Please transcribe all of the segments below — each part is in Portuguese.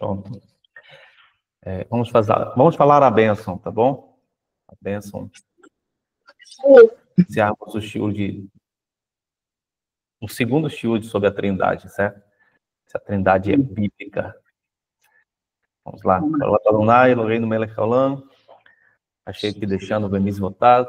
Pronto. Vamos falar a bênção, tá bom? A bênção. Iniciarmos o segundo shield sobre a Trindade, certo? Se a Trindade é bíblica. Vamos lá. Adonai, Eloheinu melech haolam, achei que deixando o Bemis votado,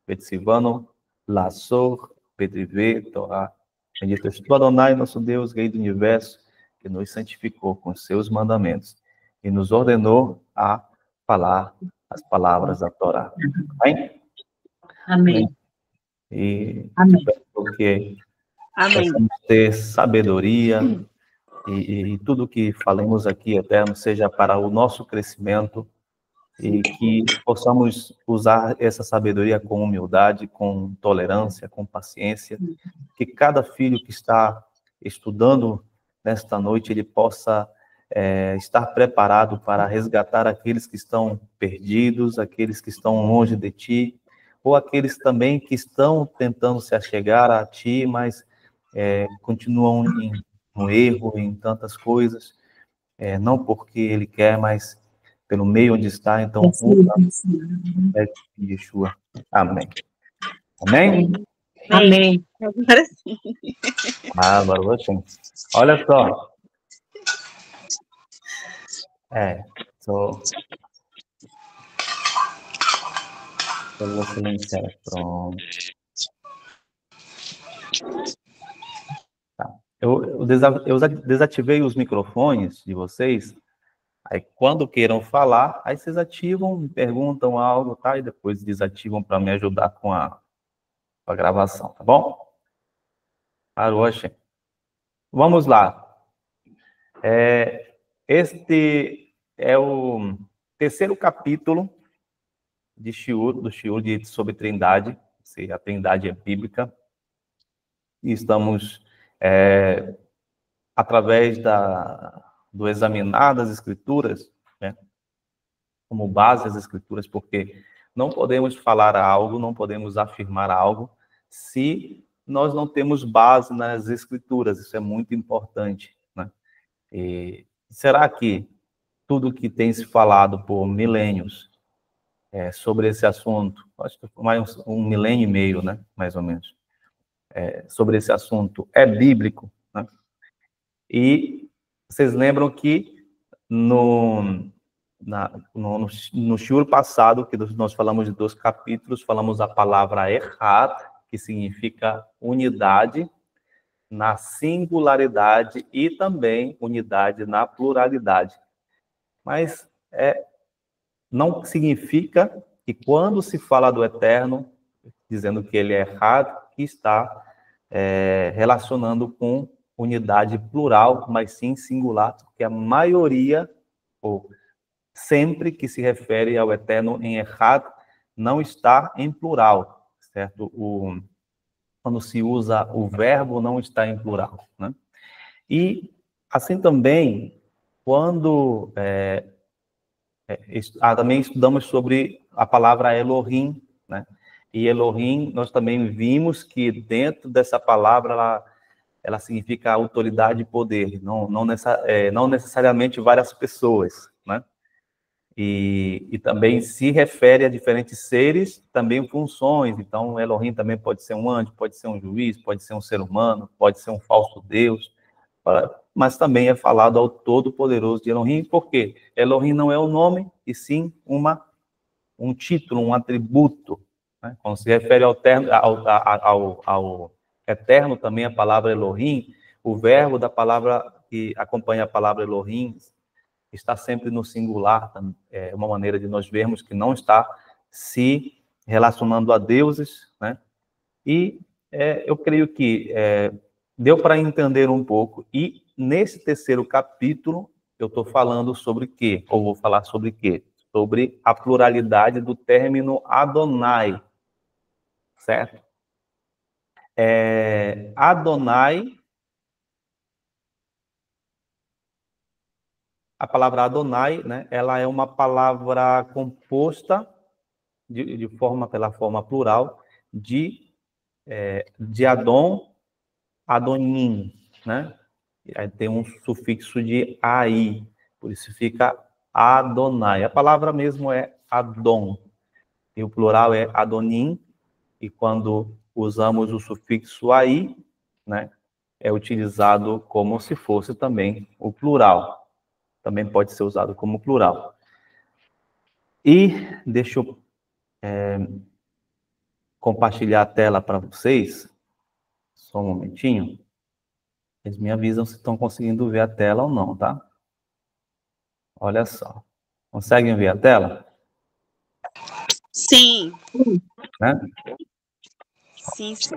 Betsivano, Lassor, Pedrive, Torá. Bendito és tu, Adonai, nosso Deus, Rei do Universo, que nos santificou com seus mandamentos e nos ordenou a falar as palavras da Torá. Amém? Amém. E Amém. porque Amém. possamos ter sabedoria e tudo que falemos aqui, Eterno, seja para o nosso crescimento e que possamos usar essa sabedoria com humildade, com tolerância, com paciência, que cada filho que está estudando nesta noite, ele possa estar preparado para resgatar aqueles que estão perdidos, aqueles que estão longe de ti, ou aqueles também que estão tentando se achegar a ti, mas continuam no erro, em tantas coisas, não porque ele quer, mas pelo meio onde está. Então, Yeshua. Amém. Amém? Amém. Agora sim. Agora você. Olha só. Eu vou silenciar. Pronto. Tá. Eu desativei os microfones de vocês. Aí, quando queiram falar, aí vocês ativam, me perguntam algo, tá? E depois desativam para me ajudar com a gravação, tá bom? Aroche. Vamos lá. Este é o terceiro capítulo do Shiur sobre Trindade, se a Trindade é bíblica. E estamos, através do examinar das Escrituras, né, como base das Escrituras, porque não podemos falar algo, não podemos afirmar algo, se nós não temos base nas Escrituras. Isso é muito importante, né? E será que tudo que tem se falado por milênios sobre esse assunto, acho que mais um milênio e meio, né, mais ou menos, sobre esse assunto, é bíblico, né? E vocês lembram que no shiur passado, que nós falamos de 2 capítulos, falamos a palavra Echad, que significa unidade na singularidade e também unidade na pluralidade. Mas não significa que quando se fala do Eterno, dizendo que ele é Echad, que está relacionando com unidade plural, mas sim singular, porque a maioria, ou sempre que se refere ao Eterno em Echad, não está em plural, certo? Quando se usa o verbo, não está em plural, né? E, assim também, quando também estudamos sobre a palavra Elohim, né? E Elohim, nós também vimos que dentro dessa palavra, ela significa autoridade e poder, não necessariamente várias pessoas, né? E também se refere a diferentes seres, também funções. Então, Elohim também pode ser um anjo, pode ser um juiz, pode ser um ser humano, pode ser um falso Deus, mas também é falado ao Todo-Poderoso de Elohim, porque Elohim não é o nome, e sim um título, um atributo, né? Quando se refere ao Eterno, também a palavra Elohim, o verbo da palavra que acompanha a palavra Elohim está sempre no singular. É uma maneira de nós vermos que não está se relacionando a deuses, né? E eu creio que deu para entender um pouco. E nesse terceiro capítulo, eu estou falando sobre o quê? Ou vou falar sobre o quê? Sobre a pluralidade do término Adonai, certo? Adonai, a palavra Adonai, né, ela é uma palavra composta pela forma plural de Adon, Adonim, né? Aí tem um sufixo de ai. Por isso fica Adonai. A palavra mesmo é Adon. E o plural é Adonim. E quando usamos o sufixo aí, né, é utilizado como se fosse também o plural. Também pode ser usado como plural. E deixa eu compartilhar a tela para vocês. Só um momentinho. Eles me avisam se estão conseguindo ver a tela ou não, tá? Olha só. Conseguem ver a tela? Sim. Né? Sim, sim.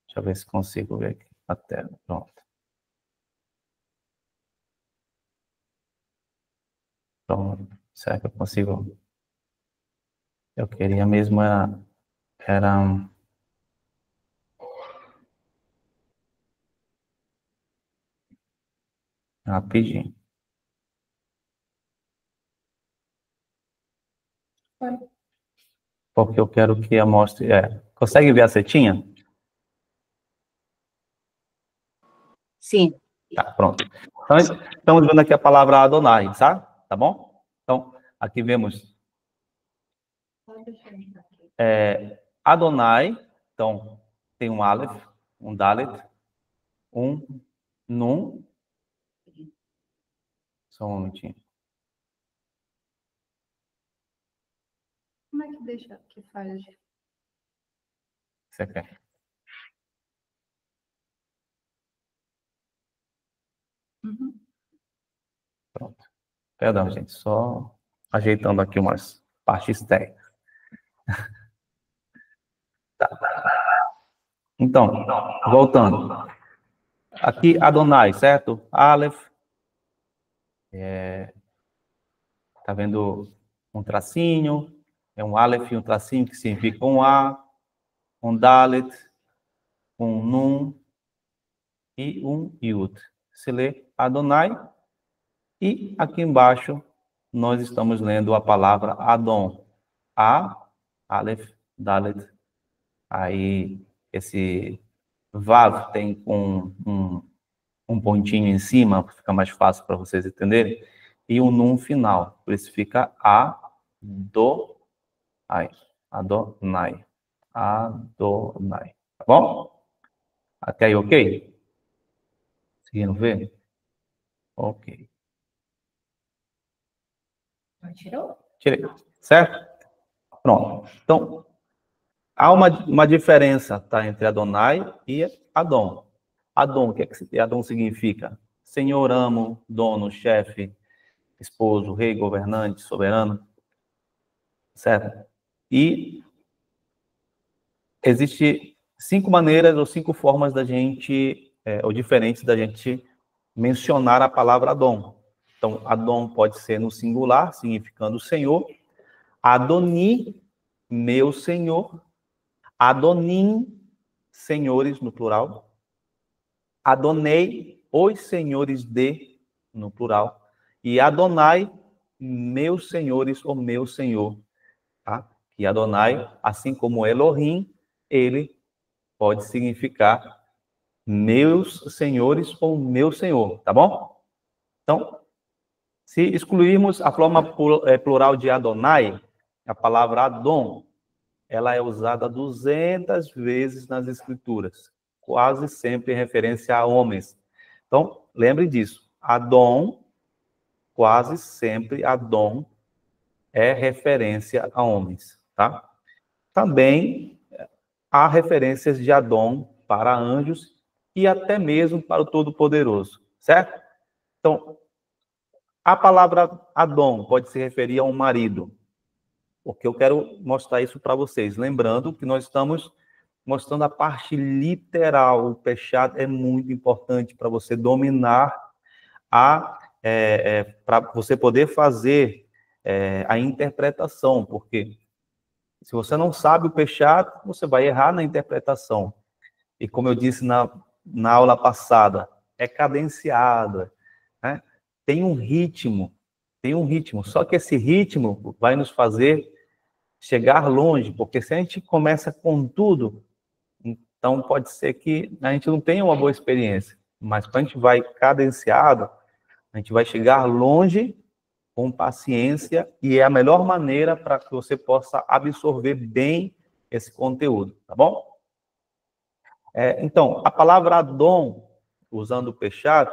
Deixa eu ver se consigo ver aqui a tela. Pronto. Pronto. Será que eu consigo? Eu queria mesmo era rapidinho. Porque eu quero que a mostre. Consegue ver a setinha? Sim. Tá, pronto. Então, estamos vendo aqui a palavra Adonai, tá bom? Então, aqui vemos Adonai. Então, tem um Aleph, um Dalet, um Nun. Só um momentinho. Como é que deixa que faz? Você quer? Uhum. Pronto. Perdão, gente. Só ajeitando aqui umas partes técnicas. Tá. Então, voltando. Aqui, Adonai, certo? Aleph. Tá vendo um tracinho? É um Aleph e um tracinho que significa um A, um Dalet, um Nun e um Yud. Se lê Adonai. E aqui embaixo, nós estamos lendo a palavra Adon. A, Aleph, Dalet. Aí, esse Vav tem um pontinho em cima, fica mais fácil para vocês entenderem, e um Nun final. Por isso fica Adonai. Adonai. Adonai. Tá bom? Até aí, ok? Conseguiram ver? Ok. Tirou? Tirei. Certo? Pronto. Então, há uma diferença, tá, entre Adonai e Adon. Adon, o que é que Adon significa? Senhor, amo, dono, chefe, esposo, rei, governante, soberano, certo? E existe 5 maneiras ou 5 formas da gente, ou diferentes da gente mencionar a palavra Adon. Então, Adon pode ser no singular, significando Senhor. Adoni, meu Senhor. Adonim, senhores, no plural. Adonai, os senhores de, no plural. E Adonai, meus senhores ou meu Senhor. Tá? E Adonai, assim como Elohim, ele pode significar meus senhores ou meu Senhor, tá bom? Então, se excluirmos a forma plural de Adonai, a palavra Adon, ela é usada 200 vezes nas Escrituras, quase sempre em referência a homens. Então, lembre disso. Adon, quase sempre Adon é referência a homens, tá? Também há referências de Adon para anjos e até mesmo para o Todo-Poderoso, certo? Então, a palavra Adon pode se referir a um marido, porque eu quero mostrar isso para vocês. Lembrando que nós estamos mostrando a parte literal. O Peshat é muito importante para você dominar para você poder fazer a interpretação, porque se você não sabe o Peshat, você vai errar na interpretação. E como eu disse na aula passada, é cadenciada, né? Tem um ritmo, só que esse ritmo vai nos fazer chegar longe, porque se a gente começa com tudo, então pode ser que a gente não tenha uma boa experiência, mas quando a gente vai cadenciado, A gente vai chegar longe com paciência e é a melhor maneira para que você possa absorver bem esse conteúdo, tá bom? Então, a palavra Adon, usando o Peshat,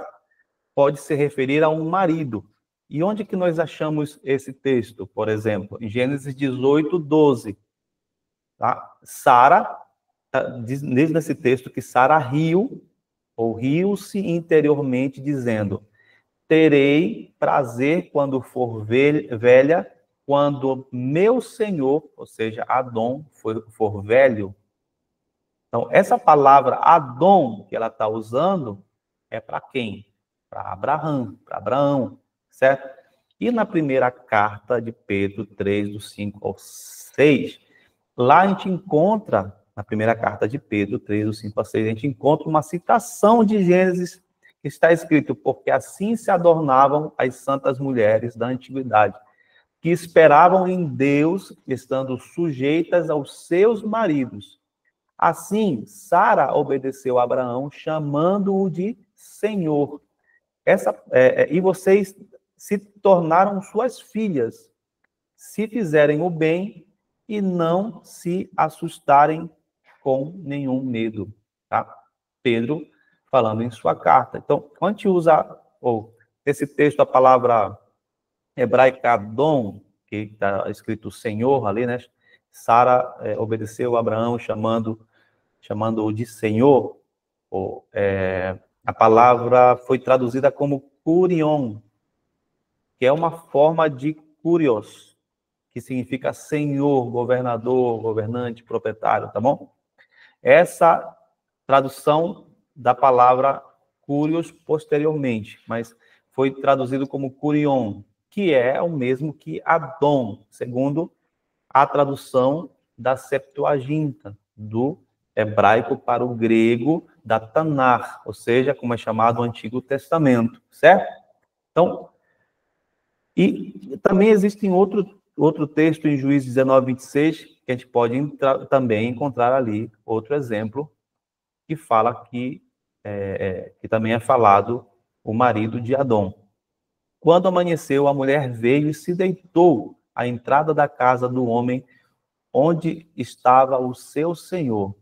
pode se referir a um marido. E onde que nós achamos esse texto? Por exemplo, em Gênesis 18, 12. Tá? Sara, diz nesse texto que Sara riu, ou riu-se interiormente, dizendo: terei prazer quando for velha, quando meu senhor, ou seja, Adom, for velho. Então, essa palavra Adom que ela está usando é para quem? Para Abraão, certo? E na primeira carta de Pedro 3, do 5 ao 6, lá a gente encontra, na primeira carta de Pedro 3, do 5 ao 6, a gente encontra uma citação de Gênesis, que está escrito: porque assim se adornavam as santas mulheres da antiguidade, que esperavam em Deus, estando sujeitas aos seus maridos. Assim, Sara obedeceu a Abraão, chamando-o de Senhor. E vocês se tornaram suas filhas, se fizerem o bem e não se assustarem com nenhum medo. Tá? Pedro falando em sua carta. Então, quando a gente usa esse texto, a palavra hebraica Adom, que está escrito Senhor ali, né? Sara obedeceu a Abraão, chamando-o de Senhor. A palavra foi traduzida como Kurion, que é uma forma de Kurios, que significa senhor, governador, governante, proprietário, tá bom? Essa tradução da palavra Kurios posteriormente, mas foi traduzido como Kurion, que é o mesmo que Adom, segundo a tradução da Septuaginta, do hebraico para o grego, da Tanakh, ou seja, como é chamado o Antigo Testamento, certo? Então, e também existe outro texto em Juízes 19, 26, que a gente pode também encontrar ali outro exemplo, que fala que também é falado o marido de Adom. Quando amanheceu, a mulher veio e se deitou à entrada da casa do homem onde estava o seu senhor,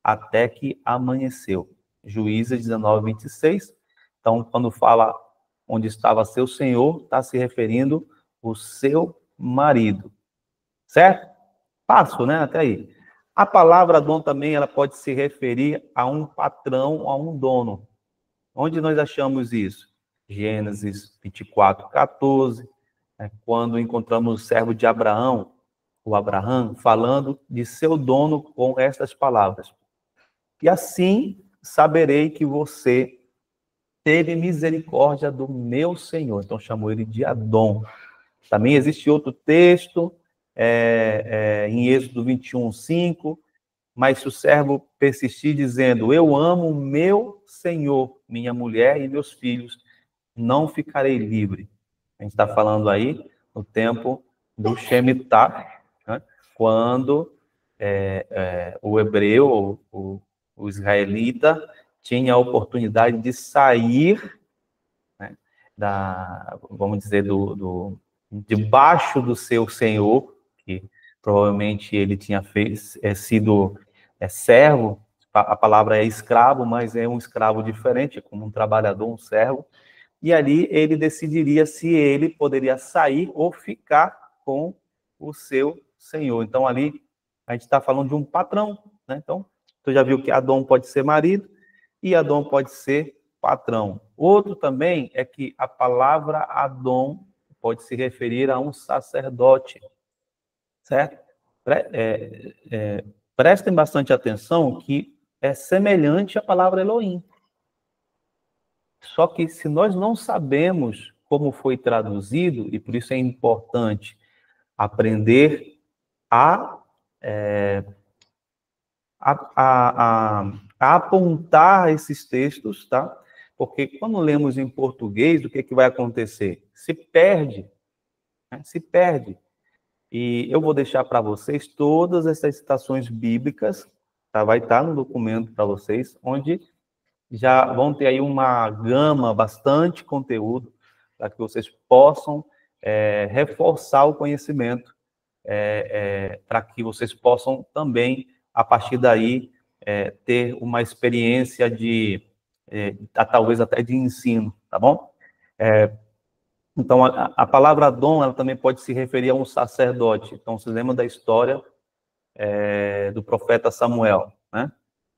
até que amanheceu. Juízes 19, 26. Então, quando fala onde estava seu senhor, está se referindo ao seu marido. Certo? Passo, né? Até aí. A palavra dom também ela pode se referir a um patrão, a um dono. Onde nós achamos isso? Gênesis 24, 14, quando encontramos o servo de Abraão, o Abraham, falando de seu dono com estas palavras: e assim saberei que você teve misericórdia do meu Senhor. Então chamou ele de Adom. Também existe outro texto, em Êxodo 21, 5, mas se o servo persistir dizendo: eu amo meu Senhor, minha mulher e meus filhos, não ficarei livre. A gente está falando aí no tempo do Shemitah, né? Quando o hebreu, o israelita, tinha a oportunidade de sair, né, vamos dizer, debaixo do seu senhor, que provavelmente ele tinha sido servo. A palavra é escravo, mas é um escravo diferente, como um trabalhador, um servo. E ali ele decidiria se ele poderia sair ou ficar com o seu senhor. Então, ali a gente está falando de um patrão, né? Então, tu já viu que Adom pode ser marido e Adom pode ser patrão. Outro também é que a palavra Adom pode se referir a um sacerdote, certo? Prestem bastante atenção que é semelhante à palavra Elohim. Só que se nós não sabemos como foi traduzido, e por isso é importante aprender a apontar esses textos, tá? Porque quando lemos em português, o que vai acontecer? Se perde, né? Se perde. E eu vou deixar para vocês todas essas citações bíblicas, tá? Vai estar no documento para vocês, onde já vão ter aí uma gama, bastante conteúdo, para que vocês possam reforçar o conhecimento, para que vocês possam também, a partir daí, ter uma experiência talvez até de ensino, tá bom? Então, a palavra dom, ela também pode se referir a um sacerdote. Então, vocês lembram da história do profeta Samuel, né?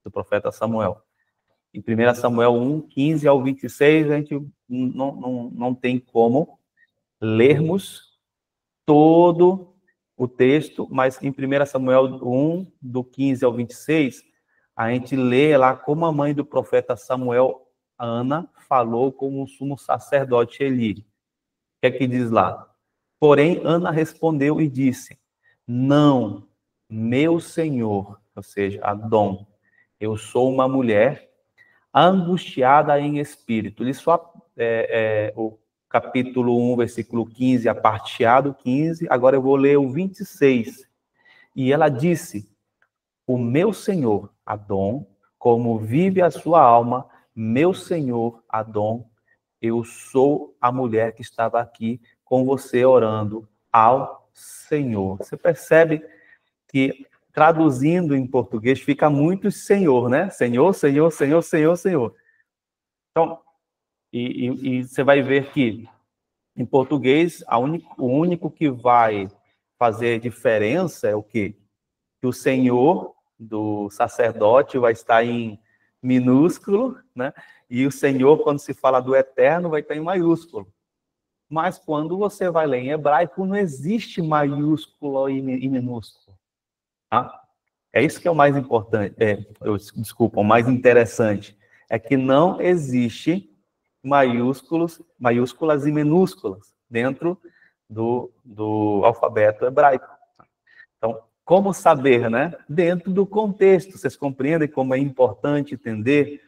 Do profeta Samuel. Em 1 Samuel 1, 15 ao 26, a gente não tem como lermos todo o texto, mas em 1 Samuel 1, do 15 ao 26, a gente lê lá como a mãe do profeta Samuel, Ana, falou com o sumo sacerdote Eli. O que é que diz lá? Porém, Ana respondeu e disse: não, meu senhor, ou seja, Adom, eu sou uma mulher angustiada em espírito. Li só o capítulo 1, versículo 15, a parte A do 15, agora eu vou ler o 26. E ela disse: o meu senhor, Adom, como vive a sua alma, meu senhor, Adom, eu sou a mulher que estava aqui com você orando ao Senhor. Você percebe que, traduzindo em português, fica muito Senhor, né? Senhor, Senhor, Senhor, Senhor, Senhor. Então, e você vai ver que, em português, o único que vai fazer diferença é o quê? Que o Senhor do sacerdote vai estar em minúsculo, né? E o Senhor, quando se fala do eterno, vai estar em maiúsculo. Mas quando você vai ler em hebraico, não existe maiúsculo e minúsculo. Tá? É isso que é o mais importante. O mais interessante. É que não existe maiúsculas e minúsculas dentro do alfabeto hebraico. Então, como saber, né? Dentro do contexto. Vocês compreendem como é importante entender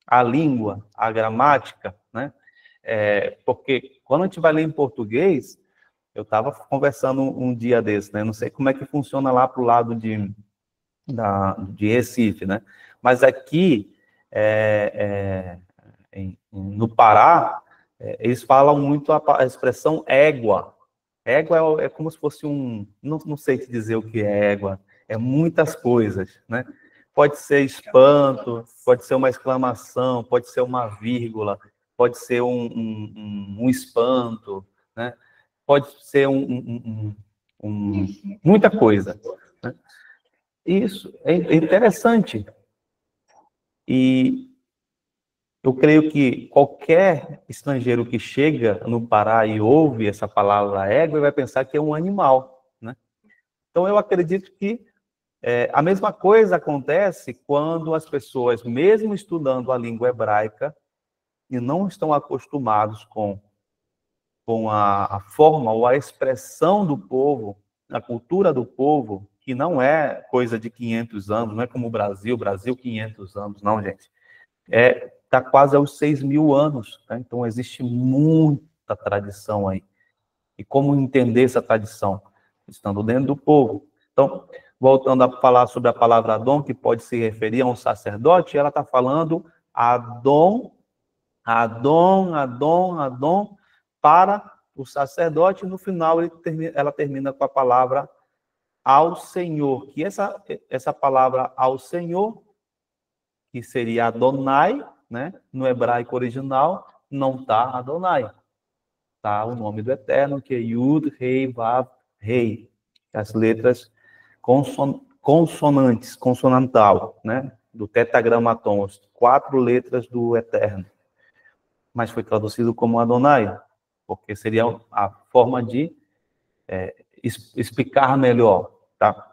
a língua, a gramática, né? Porque quando a gente vai ler em português, eu estava conversando um dia desse, né? Não sei como é que funciona lá para o lado de Recife, né? Mas aqui, no Pará, eles falam muito a expressão égua. Égua é como se fosse não sei te dizer o que é égua, é muitas coisas, né? Pode ser espanto, pode ser uma exclamação, pode ser uma vírgula, pode ser um espanto, né? Pode ser muita coisa, né? Isso é interessante. E eu creio que qualquer estrangeiro que chega no Pará e ouve essa palavra égua vai pensar que é um animal, né? Então, eu acredito que a mesma coisa acontece quando as pessoas, mesmo estudando a língua hebraica, e não estão acostumados com a forma ou a expressão do povo, a cultura do povo, que não é coisa de 500 anos, não é como o Brasil 500 anos, não, gente. Está quase aos 6.000 anos, tá? Então existe muita tradição aí. E como entender essa tradição? Estando dentro do povo. Então, voltando a falar sobre a palavra Adom, que pode se referir a um sacerdote, ela está falando Adom, Adom, Adom, Adom, para o sacerdote, e no final ela termina com a palavra ao Senhor, que essa palavra ao Senhor, que seria Adonai, né? No hebraico original, não está Adonai. Está o nome do Eterno, que é Yud, Rei, Vav, Rei. As letras consonantal, né? Do tetragramaton, as 4 letras do Eterno. Mas foi traduzido como Adonai, porque seria a forma de explicar melhor, tá?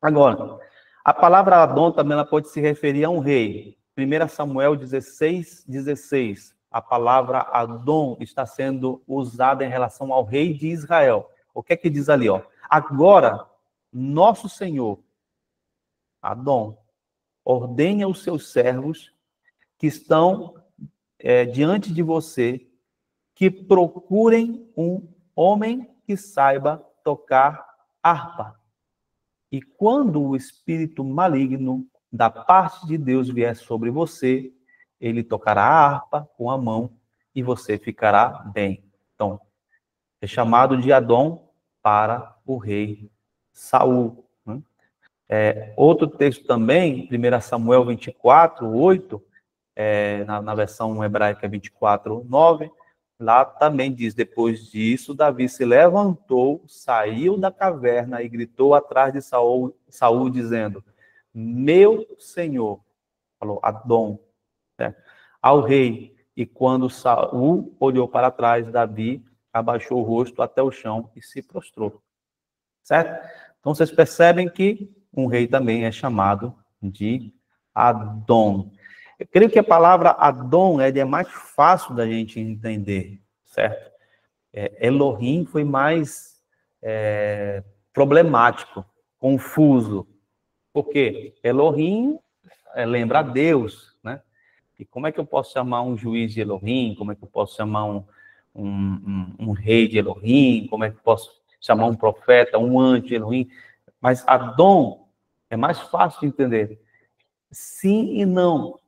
Agora, a palavra Adon também ela pode se referir a um rei. 1 Samuel 16, 16. A palavra Adon está sendo usada em relação ao rei de Israel. O que é que diz ali? Ó? Agora, nosso Senhor, Adon, ordenha os seus servos que estão diante de você que procurem um homem que saiba tocar harpa. E quando o espírito maligno da parte de Deus vier sobre você, ele tocará a harpa com a mão e você ficará bem. Então, é chamado de Adom para o rei Saul. Né? Outro texto também, 1 Samuel 24, 8, na versão hebraica 24, 9, lá também diz, depois disso, Davi se levantou, saiu da caverna e gritou atrás de Saul dizendo, meu senhor, falou Adom, ao rei. E quando Saul olhou para trás, Davi abaixou o rosto até o chão e se prostrou. Certo? Então, vocês percebem que um rei também é chamado de Adom. Eu creio que a palavra Adom é mais fácil da gente entender, certo? Elohim foi mais problemático, confuso. Por quê? Elohim lembra a Deus, né? E como é que eu posso chamar um juiz de Elohim? Como é que eu posso chamar um rei de Elohim? Como é que eu posso chamar um profeta, um anjo de Elohim? Mas Adom é mais fácil de entender. Sim e não,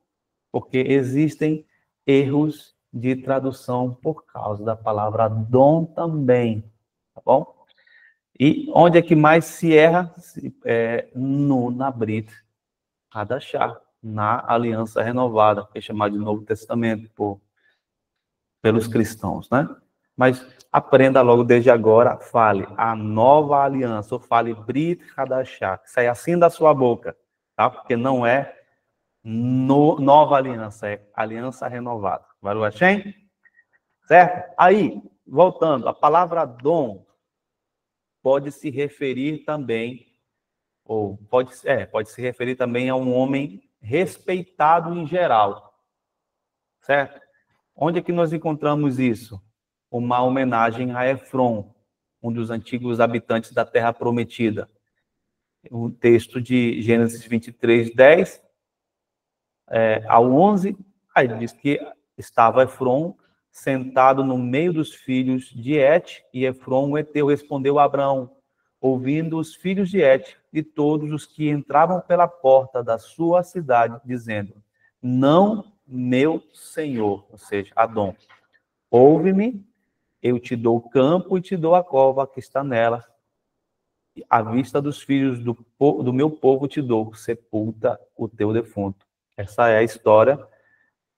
porque existem erros de tradução por causa da palavra Adom também, tá bom? E onde é que mais se erra? Na Brit Hadashah, na Aliança Renovada, que é chamada de Novo Testamento pelos cristãos, né? Mas aprenda logo desde agora, fale a nova aliança, ou fale Brit Hadashah, que sai assim da sua boca, tá? Porque não é nova aliança, é aliança renovada. Baruch Hashem? Certo? Aí, voltando, a palavra dom pode se referir também, ou pode se referir também a um homem respeitado em geral, certo? Onde é que nós encontramos isso? Uma homenagem a Efron, um dos antigos habitantes da Terra Prometida. O texto de Gênesis 23, 10 ao 11, aí diz que estava Efron sentado no meio dos filhos de Et, e Efron, o heteu, respondeu a Abraão, ouvindo os filhos de Et e todos os que entravam pela porta da sua cidade, dizendo, não, meu senhor, ou seja, Adom, ouve-me, eu te dou o campo e te dou a cova que está nela, à vista dos filhos do meu povo te dou, sepulta o teu defunto. Essa é a história que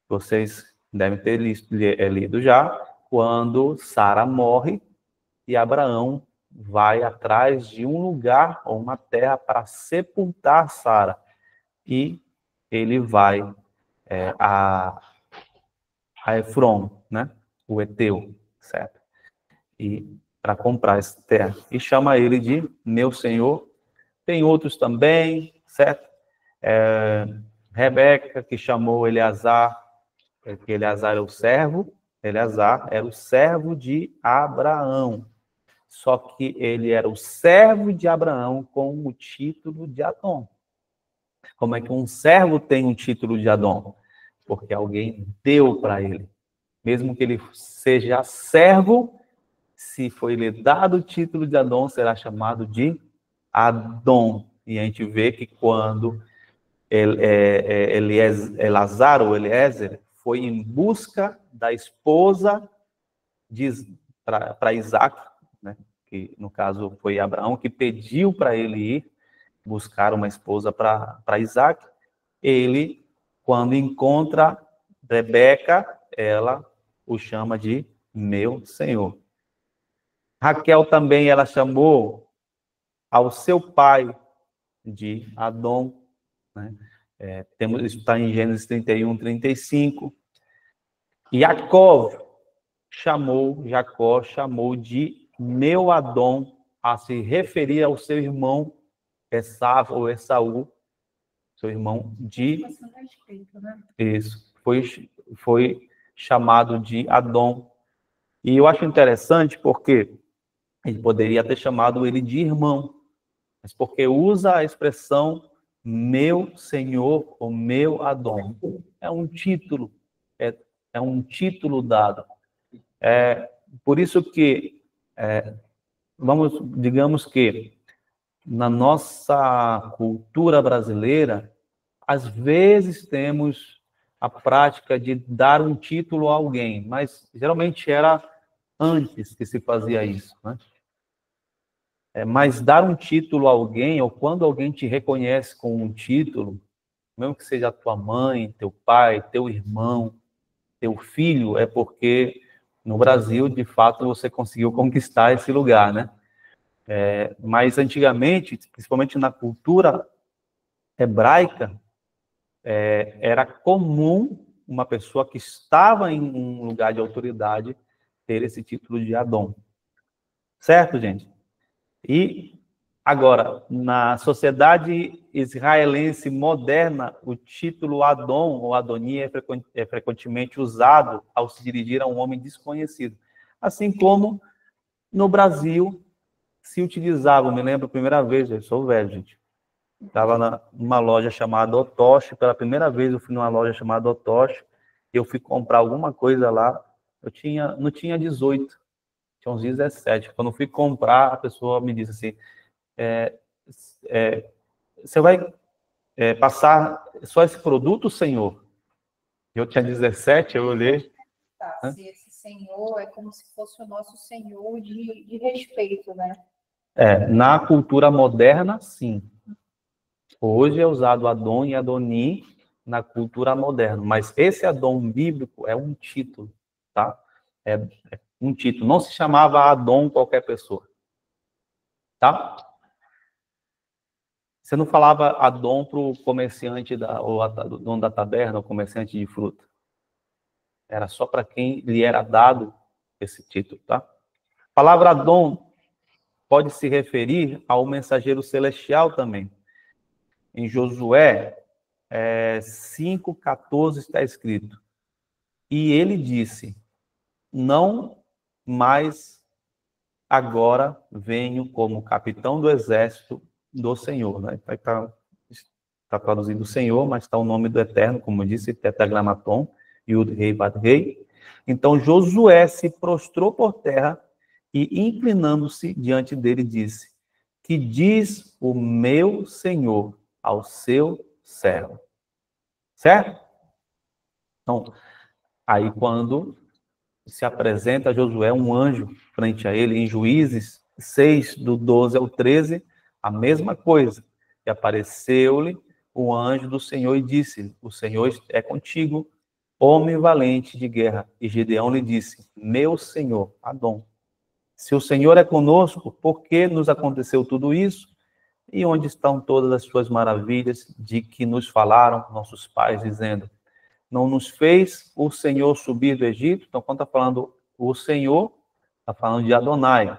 vocês devem ter lido já, quando Sara morre e Abraão vai atrás de um lugar ou uma terra para sepultar Sara. E ele vai a Efron, né? O heteu, certo? E para comprar essa terra. E chama ele de meu senhor. Tem outros também, certo? Rebeca, que chamou Eleazar, porque Eleazar é o servo, Eleazar era o servo de Abraão. Só que ele era o servo de Abraão com o título de Adom. Como é que um servo tem um título de Adom? Porque alguém deu para ele. Mesmo que ele seja servo, se foi lhe dado o título de Adom, será chamado de Adom. E a gente vê que quando Elazar ou Eliezer foi em busca da esposa para Isaac, né? Que no caso foi Abraão, que pediu para ele ir buscar uma esposa para Isaac. Ele, quando encontra Rebeca, ela o chama de meu senhor. Raquel também, ela chamou ao seu pai de Adom, né? Isso está em Gênesis 31, 35. Jacó chamou de meu Adom, a se referir ao seu irmão Esaú ou Esaú, seu irmão de... Isso, foi chamado de Adom. E eu acho interessante porque ele poderia ter chamado ele de irmão, mas porque usa a expressão meu senhor ou meu Adom. É um título, é um título dado. Por isso que, digamos que na nossa cultura brasileira, às vezes temos a prática de dar um título a alguém, mas geralmente era antes que se fazia isso, né? Mas dar um título a alguém, ou quando alguém te reconhece com um título, mesmo que seja tua mãe, teu pai, teu irmão, teu filho, é porque no Brasil, de fato, você conseguiu conquistar esse lugar, né? Mas antigamente, principalmente na cultura hebraica, era comum uma pessoa que estava em um lugar de autoridade ter esse título de Adão. Certo, gente? E agora, na sociedade israelense moderna, o título Adon ou Adoni é frequentemente usado ao se dirigir a um homem desconhecido. Assim como no Brasil se utilizava, me lembro a primeira vez, eu sou velho, gente. Estava numa loja chamada Otoshi, pela primeira vez eu fui numa loja chamada Otoshi, eu fui comprar alguma coisa lá, não tinha 18, tinha uns 17. Quando eu fui comprar, a pessoa me disse assim, você vai passar só esse produto, senhor? Eu tinha 17, eu olhei. Se esse senhor é como se fosse o nosso senhor de respeito, né? Na cultura moderna, sim. Hoje é usado Adon e Adoni na cultura moderna, mas esse Adon bíblico é um título, tá? É um título. Não se chamava Adon qualquer pessoa, tá? Você não falava Adon para o comerciante, ou dono da taberna, ou comerciante de fruta. Era só para quem lhe era dado esse título, tá? A palavra Adon pode se referir ao mensageiro celestial também. Em Josué 5,14 está escrito: e ele disse, não mais agora venho como capitão do exército do Senhor. Né? Está traduzindo Senhor, mas está o nome do Eterno, como eu disse, Tetragrammaton, Yud Rei Bad Rei. Então Josué se prostrou por terra e, inclinando-se diante dele, disse: que diz o meu Senhor ao seu servo. Certo? Então, aí quando se apresenta a Josué um anjo frente a ele, em Juízes 6, do 12 ao 13, a mesma coisa. E apareceu-lhe o anjo do Senhor e disse: o Senhor é contigo, homem valente de guerra. E Gideão lhe disse: meu Senhor, Adom, se o Senhor é conosco, por que nos aconteceu tudo isso? E onde estão todas as suas maravilhas de que nos falaram nossos pais, dizendo: não nos fez o Senhor subir do Egito? Então, quando está falando o Senhor, está falando de Adonai.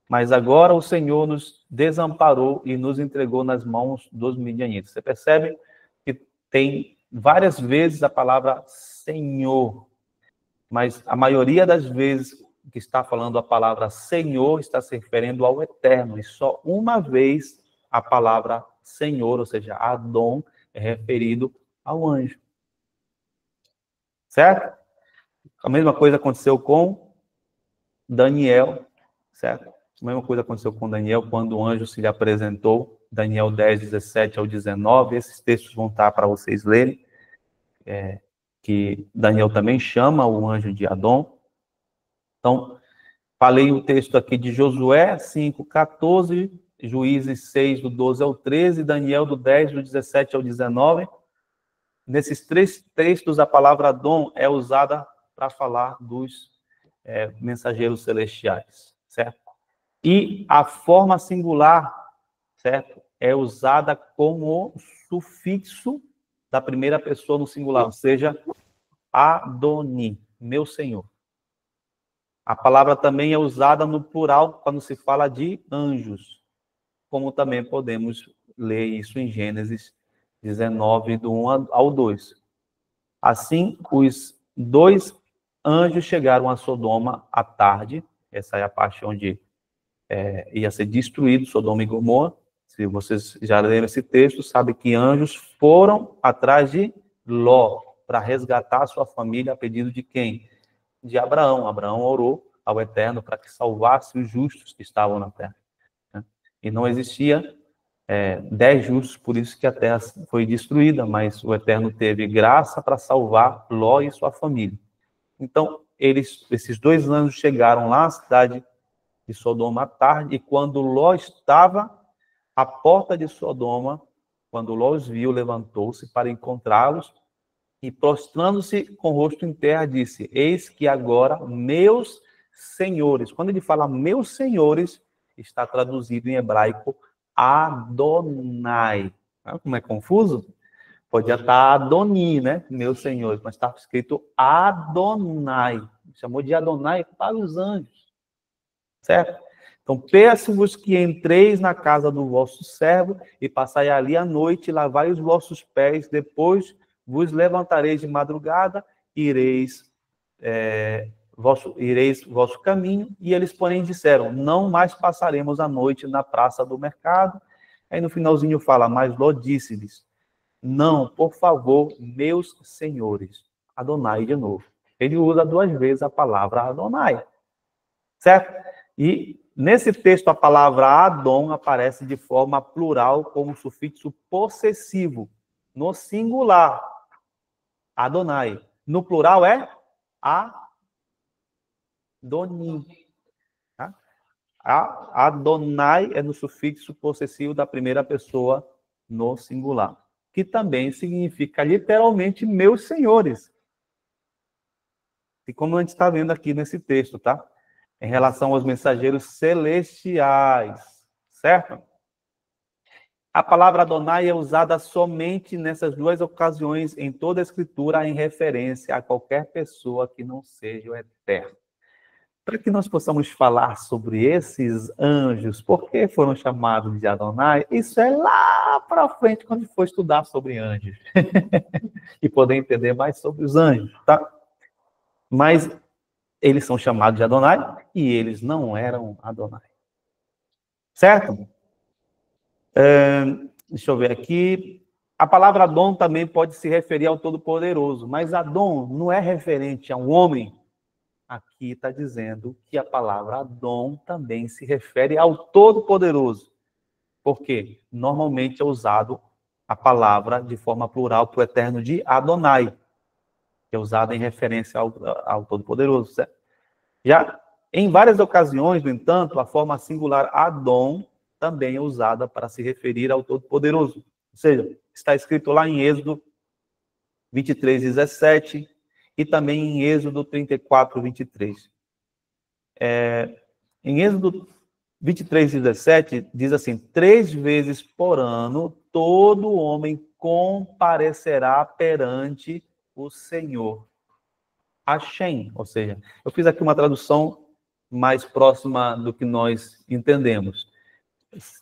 Mas agora o Senhor nos desamparou e nos entregou nas mãos dos midianitas. Você percebe que tem várias vezes a palavra Senhor, mas a maioria das vezes que está falando a palavra Senhor está se referindo ao Eterno, e só uma vez a palavra Senhor, ou seja, Adon, é referido ao anjo. Certo? A mesma coisa aconteceu com Daniel, certo? A mesma coisa aconteceu com Daniel quando o anjo se lhe apresentou, Daniel 10, 17 ao 19, esses textos vão estar para vocês lerem, que Daniel também chama o anjo de Adon. Então, falei o texto aqui de Josué 5, 14, Juízes 6, do 12 ao 13, Daniel do 10, do 17 ao 19. Nesses três textos, a palavra Adon é usada para falar dos mensageiros celestiais, certo? E a forma singular, certo, é usada como sufixo da primeira pessoa no singular, ou seja, Adoni, meu Senhor. A palavra também é usada no plural quando se fala de anjos, como também podemos ler isso em Gênesis 19, do 1 ao 2. Assim, os dois anjos chegaram a Sodoma à tarde. Essa é a parte onde ia ser destruído Sodoma e Gomorra. Se vocês já leram esse texto, sabe que anjos foram atrás de Ló para resgatar a sua família a pedido de quem? De Abraão. Abraão orou ao Eterno para que salvasse os justos que estavam na terra. E não existia 10 justos, por isso que a terra foi destruída, mas o Eterno teve graça para salvar Ló e sua família. Então, esses dois anjos chegaram lá à cidade de Sodoma à tarde, e quando Ló estava à porta de Sodoma, quando Ló os viu, levantou-se para encontrá-los, e prostrando-se com o rosto em terra, disse: eis que agora, meus senhores. Quando ele fala meus senhores, está traduzido em hebraico Adonai. Como é confuso? Podia estar Adoni, né? Meus senhores, mas está escrito Adonai. Chamou de Adonai para os anjos. Certo? Então, peço-vos que entreis na casa do vosso servo e passai ali a noite, lavai os vossos pés, depois vos levantareis de madrugada, ireis vosso caminho. E eles, porém, disseram: não mais passaremos a noite na praça do mercado. Aí no finalzinho fala: mas Ló disse-lhes: não, por favor, meus senhores. Adonai de novo. Ele usa duas vezes a palavra Adonai. Certo? E nesse texto a palavra Adon aparece de forma plural como sufixo possessivo. No singular, Adonai. No plural é Adonim. Tá? Adonai é no sufixo possessivo da primeira pessoa no singular, que também significa literalmente meus senhores. E como a gente está vendo aqui nesse texto, tá? Em relação aos mensageiros celestiais, certo? A palavra Adonai é usada somente nessas duas ocasiões em toda a Escritura em referência a qualquer pessoa que não seja o Eterno. Para que nós possamos falar sobre esses anjos, por que foram chamados de Adonai, isso é lá para frente, quando for estudar sobre anjos. E poder entender mais sobre os anjos, tá? Mas eles são chamados de Adonai e eles não eram Adonai. Certo? Deixa eu ver aqui. A palavra Adon também pode se referir ao Todo-Poderoso, mas Adon não é referente a um homem. Aqui está dizendo que a palavra Adon também se refere ao Todo-Poderoso. Por quê? Normalmente é usado a palavra de forma plural para o eterno de Adonai, que é usada em referência ao Todo-Poderoso, certo? Já em várias ocasiões, no entanto, a forma singular Adon também é usada para se referir ao Todo-Poderoso. Ou seja, está escrito lá em Êxodo 23, 17 e também em Êxodo 34, 23. Em Êxodo 23, 17, diz assim: 3 vezes por ano todo homem comparecerá perante o Senhor. Hashem, ou seja, eu fiz aqui uma tradução mais próxima do que nós entendemos.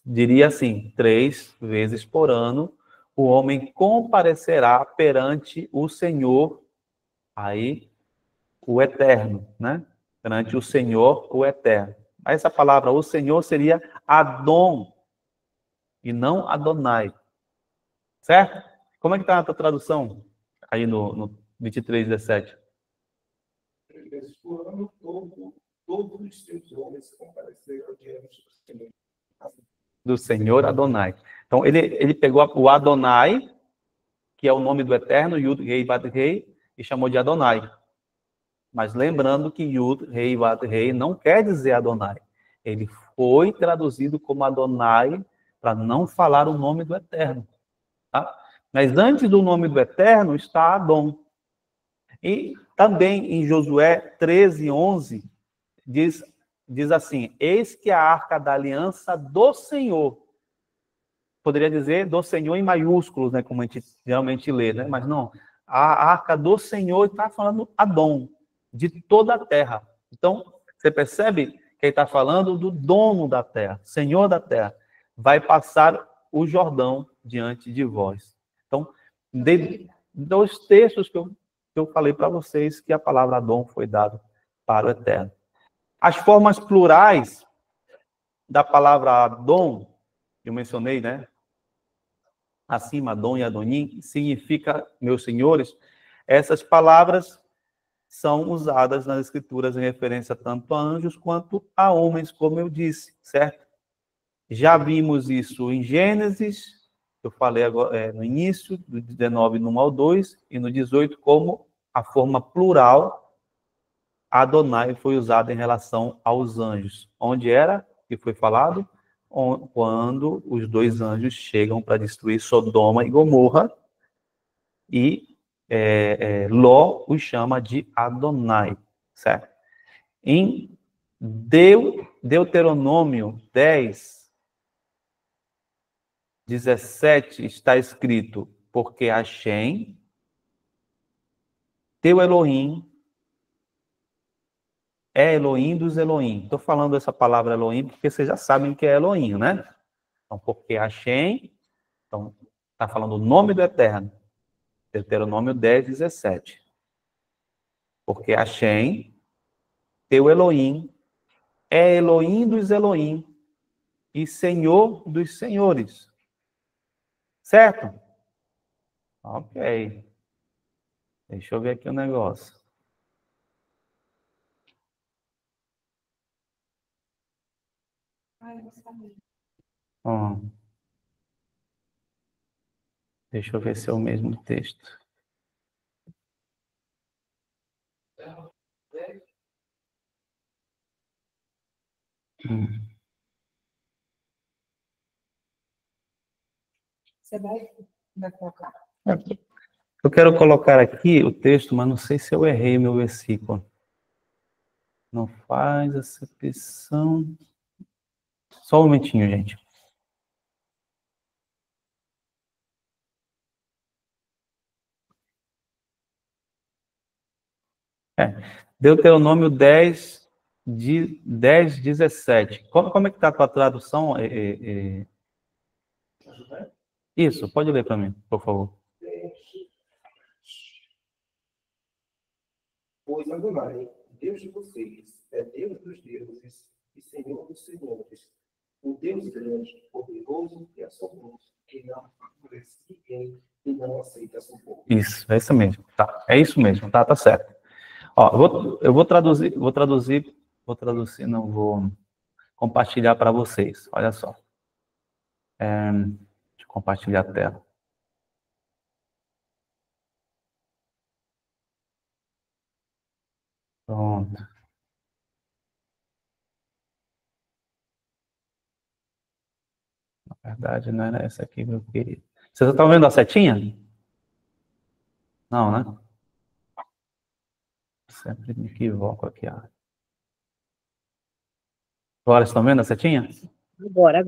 Diria assim: 3 vezes por ano o homem comparecerá perante o Senhor, aí o Eterno, né? Perante o Senhor, o Eterno. Essa palavra, o Senhor, seria Adon, e não Adonai. Certo? Como é que está a tua tradução? Aí no 23, 17. Por ano todo, todos os seus homens compareceram diante Do Senhor Adonai. Então, ele pegou o Adonai, que é o nome do Eterno, Yud, Rei, Vav, Rei, e chamou de Adonai. Mas lembrando que Yud, Rei, Vav, Rei não quer dizer Adonai. Ele foi traduzido como Adonai para não falar o nome do Eterno. Tá? Mas antes do nome do Eterno está Adon. E também em Josué 13, 11, diz assim: eis que a arca da aliança do Senhor. Poderia dizer do Senhor em maiúsculos, né, como a gente geralmente lê, né? Mas não. A arca do Senhor está falando Adon, de toda a terra. Então, você percebe que ele está falando do dono da terra, Senhor da terra. Vai passar o Jordão diante de vós. Então, dos textos que eu falei para vocês, que a palavra Adon foi dada para o Eterno. As formas plurais da palavra Adon, eu mencionei, né? Acima, Adon e Adonim, significa, meus senhores. Essas palavras são usadas nas Escrituras em referência tanto a anjos quanto a homens, como eu disse, certo? Já vimos isso em Gênesis, eu falei agora, no início, do 19, no 1 ao 2, e no 18, como a forma plural Adonai foi usado em relação aos anjos. Onde era que foi falado? Quando os dois anjos chegam para destruir Sodoma e Gomorra, e Ló os chama de Adonai, certo? Em Deuteronômio 10, 17, está escrito: porque Hashem, teu Elohim, é Elohim dos Elohim. Estou falando essa palavra Elohim porque vocês já sabem que é Elohim, né? Então, porque Hashem, então, está falando o nome do Eterno. Deuteronômio 10, 17. Porque Hashem, teu Elohim, é Elohim dos Elohim e Senhor dos senhores. Certo? Ok. Deixa eu ver aqui o negócio. Ai, não sabia. Deixa eu ver se é o mesmo texto. Você vai colocar? Eu quero colocar aqui o texto, mas não sei se eu errei meu versículo. Não faz acepção. Só um momentinho, gente. Deuteronômio 10, 17. Como é que está a tua tradução? Isso, pode ler para mim, por favor. Pois Adonai, Deus de vocês, é Deus dos deuses e Senhor dos senhores, o Deus grande, poderoso e assombroso, que não favorece ninguém e não aceita suborno. Isso, é isso mesmo. Tá, é isso mesmo, tá certo. Ó, eu vou compartilhar para vocês. Olha só. Deixa eu compartilhar a tela. Pronto. Na verdade, não era essa aqui, meu querido. Vocês estão vendo a setinha? Não, né? Sempre me equivoco aqui. Agora vocês estão vendo a setinha? Agora.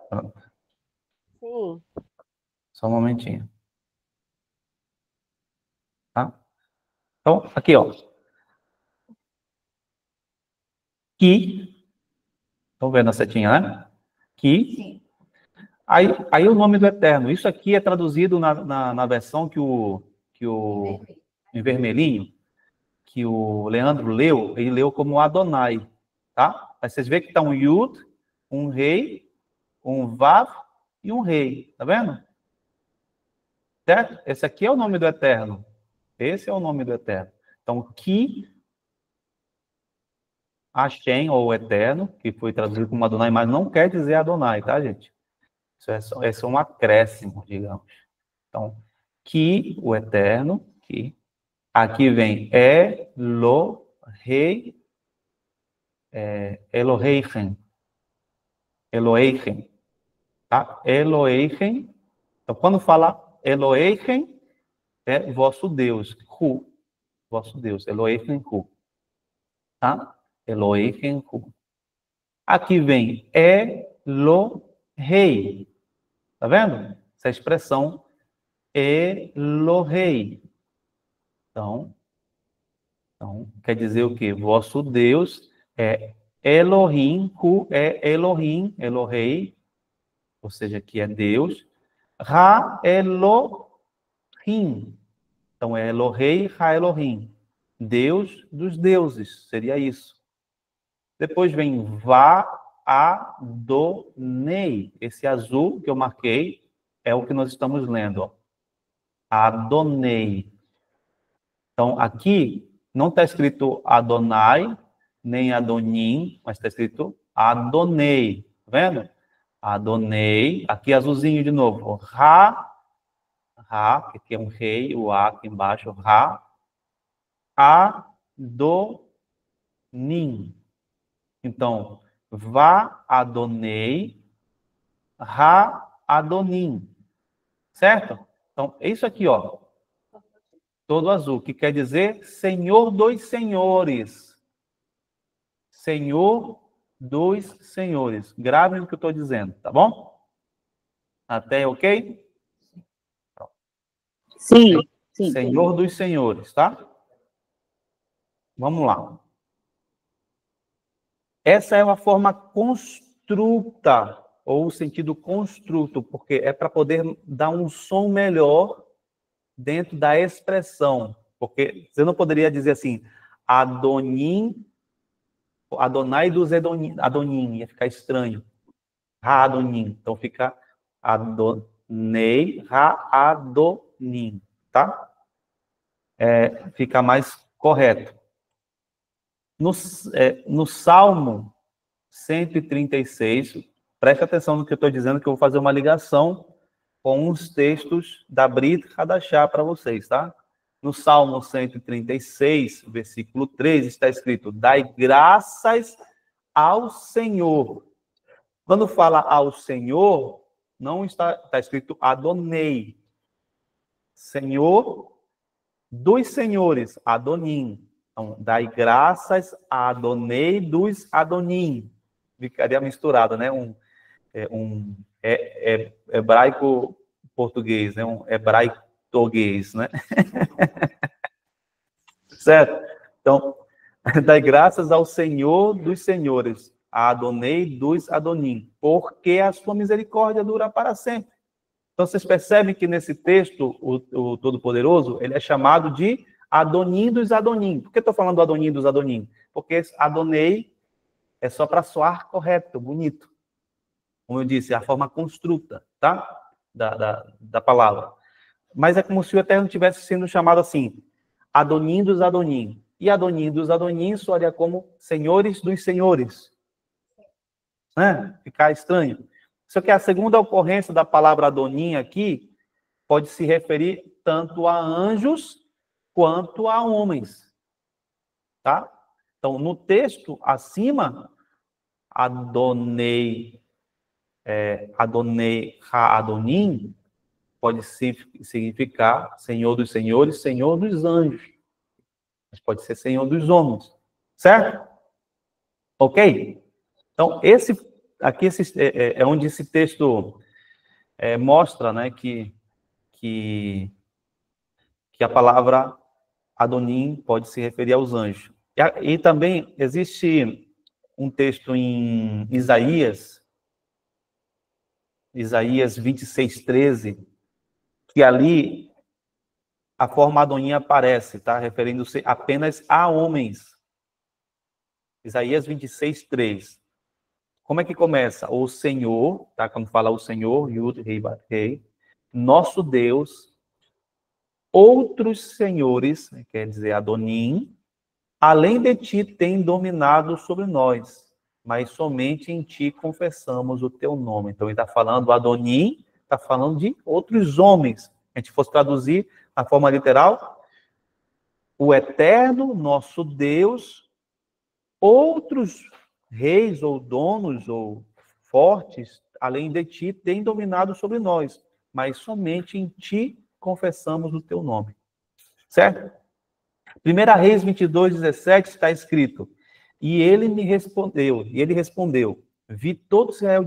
Pronto. Sim. Só um momentinho. Tá? Então, aqui, ó. Que. Estão vendo a setinha, né? Que. Sim. Aí o nome do Eterno. Isso aqui é traduzido na versão que o em vermelhinho, que o Leandro leu, ele leu como Adonai, tá? Aí vocês veem que está um Yud, um rei, um Vav e um rei, tá vendo? Certo? Esse aqui é o nome do Eterno. Esse é o nome do Eterno. Então, que Hashem, ou Eterno, que foi traduzido como Adonai, mas não quer dizer Adonai, tá, gente? Isso é só um acréscimo, digamos. Então, que o Eterno, que aqui vem Elohei, Eloheichen, tá? Eloheichen. Então, quando fala Eloheichen, é vosso Deus, Hu, vosso Deus, Eloheichen Hu, tá? Eloheichen Hu. Aqui vem Elohei, tá vendo? Essa expressão Elohei. Então, quer dizer o quê? Vosso Deus é Elohim, Hu é Elohim, Elohei, ou seja, que é Deus. Ra Elohim. Então é Elohei, Ra Elohim. Deus dos deuses, seria isso. Depois vem Va Adonai. Esse azul que eu marquei é o que nós estamos lendo, ó. Adonai. Então aqui não está escrito Adonai, nem Adonim, mas está escrito Adonai. Tá vendo? Adonai. Aqui azulzinho de novo. Ra, que aqui é um rei, o A aqui embaixo. Ra. Adonai. Então, Va Adonai, Ra Adonim. Certo? Então, é isso aqui, ó. Todo azul, que quer dizer Senhor dos Senhores. Senhor dos Senhores. Gravem o que eu estou dizendo, tá bom? Até ok? Sim, sim. Senhor dos Senhores, tá? Vamos lá. Essa é uma forma construta, ou o sentido construto, porque é para poder dar um som melhor dentro da expressão. Porque você não poderia dizer assim, Adonim, Adonai dos Adonim, ia ficar estranho. Ra-Adonim. Então fica Adonai, Ra-Adonim, tá? Fica mais correto. No Salmo 136, preste atenção no que eu estou dizendo, que eu vou fazer uma ligação com uns textos da Brit Hadashah para vocês, tá? No Salmo 136, versículo 3, está escrito: dai graças ao Senhor. Quando fala ao Senhor, não está escrito Adonai. Senhor dos senhores, Adonim. Então, dai graças a Adonai dos Adonim. Ficaria misturado, né? Hebraico português, né? Um hebraico português, né? Certo? Então, dai graças ao Senhor dos senhores, a Adonai dos Adonim, porque a sua misericórdia dura para sempre. Então, vocês percebem que nesse texto, o Todo-Poderoso, ele é chamado de Adonim dos Adonim. Por que eu estou falando do Adonim dos Adonim? Porque Adonai é só para soar correto, bonito. Como eu disse, é a forma construta, tá? Da palavra. Mas é como se o Eterno estivesse sendo chamado assim, Adonim dos Adonim. E Adonim dos Adonim soaria como senhores dos senhores. Né? Ficar estranho. Só que a segunda ocorrência da palavra Adonim aqui pode se referir tanto a anjos quanto a homens. Tá? Então, no texto acima, Adonai, Ha-Adonim, pode significar Senhor dos Senhores, Senhor dos anjos. Mas pode ser Senhor dos homens. Certo? Ok? Então, esse é onde esse texto mostra, né, que a palavra Adonim pode se referir aos anjos. E também existe um texto em Isaías 26:13, que ali a forma Adonim aparece, tá? Referindo-se apenas a homens. Isaías 26:3. Como é que começa? O Senhor, tá? Quando fala o Senhor, Yud, Rei, Bat, Rei, nosso Deus, outros senhores, quer dizer, Adonim, além de ti tem dominado sobre nós, mas somente em ti confessamos o teu nome. Então, ele está falando, Adonim, está falando de outros homens. Se a gente fosse traduzir na forma literal, o eterno, nosso Deus, outros reis ou donos ou fortes, além de ti, têm dominado sobre nós, mas somente em ti confessamos o teu nome. Certo? 1 Reis 22:17 está escrito: e ele respondeu, vi todo Israel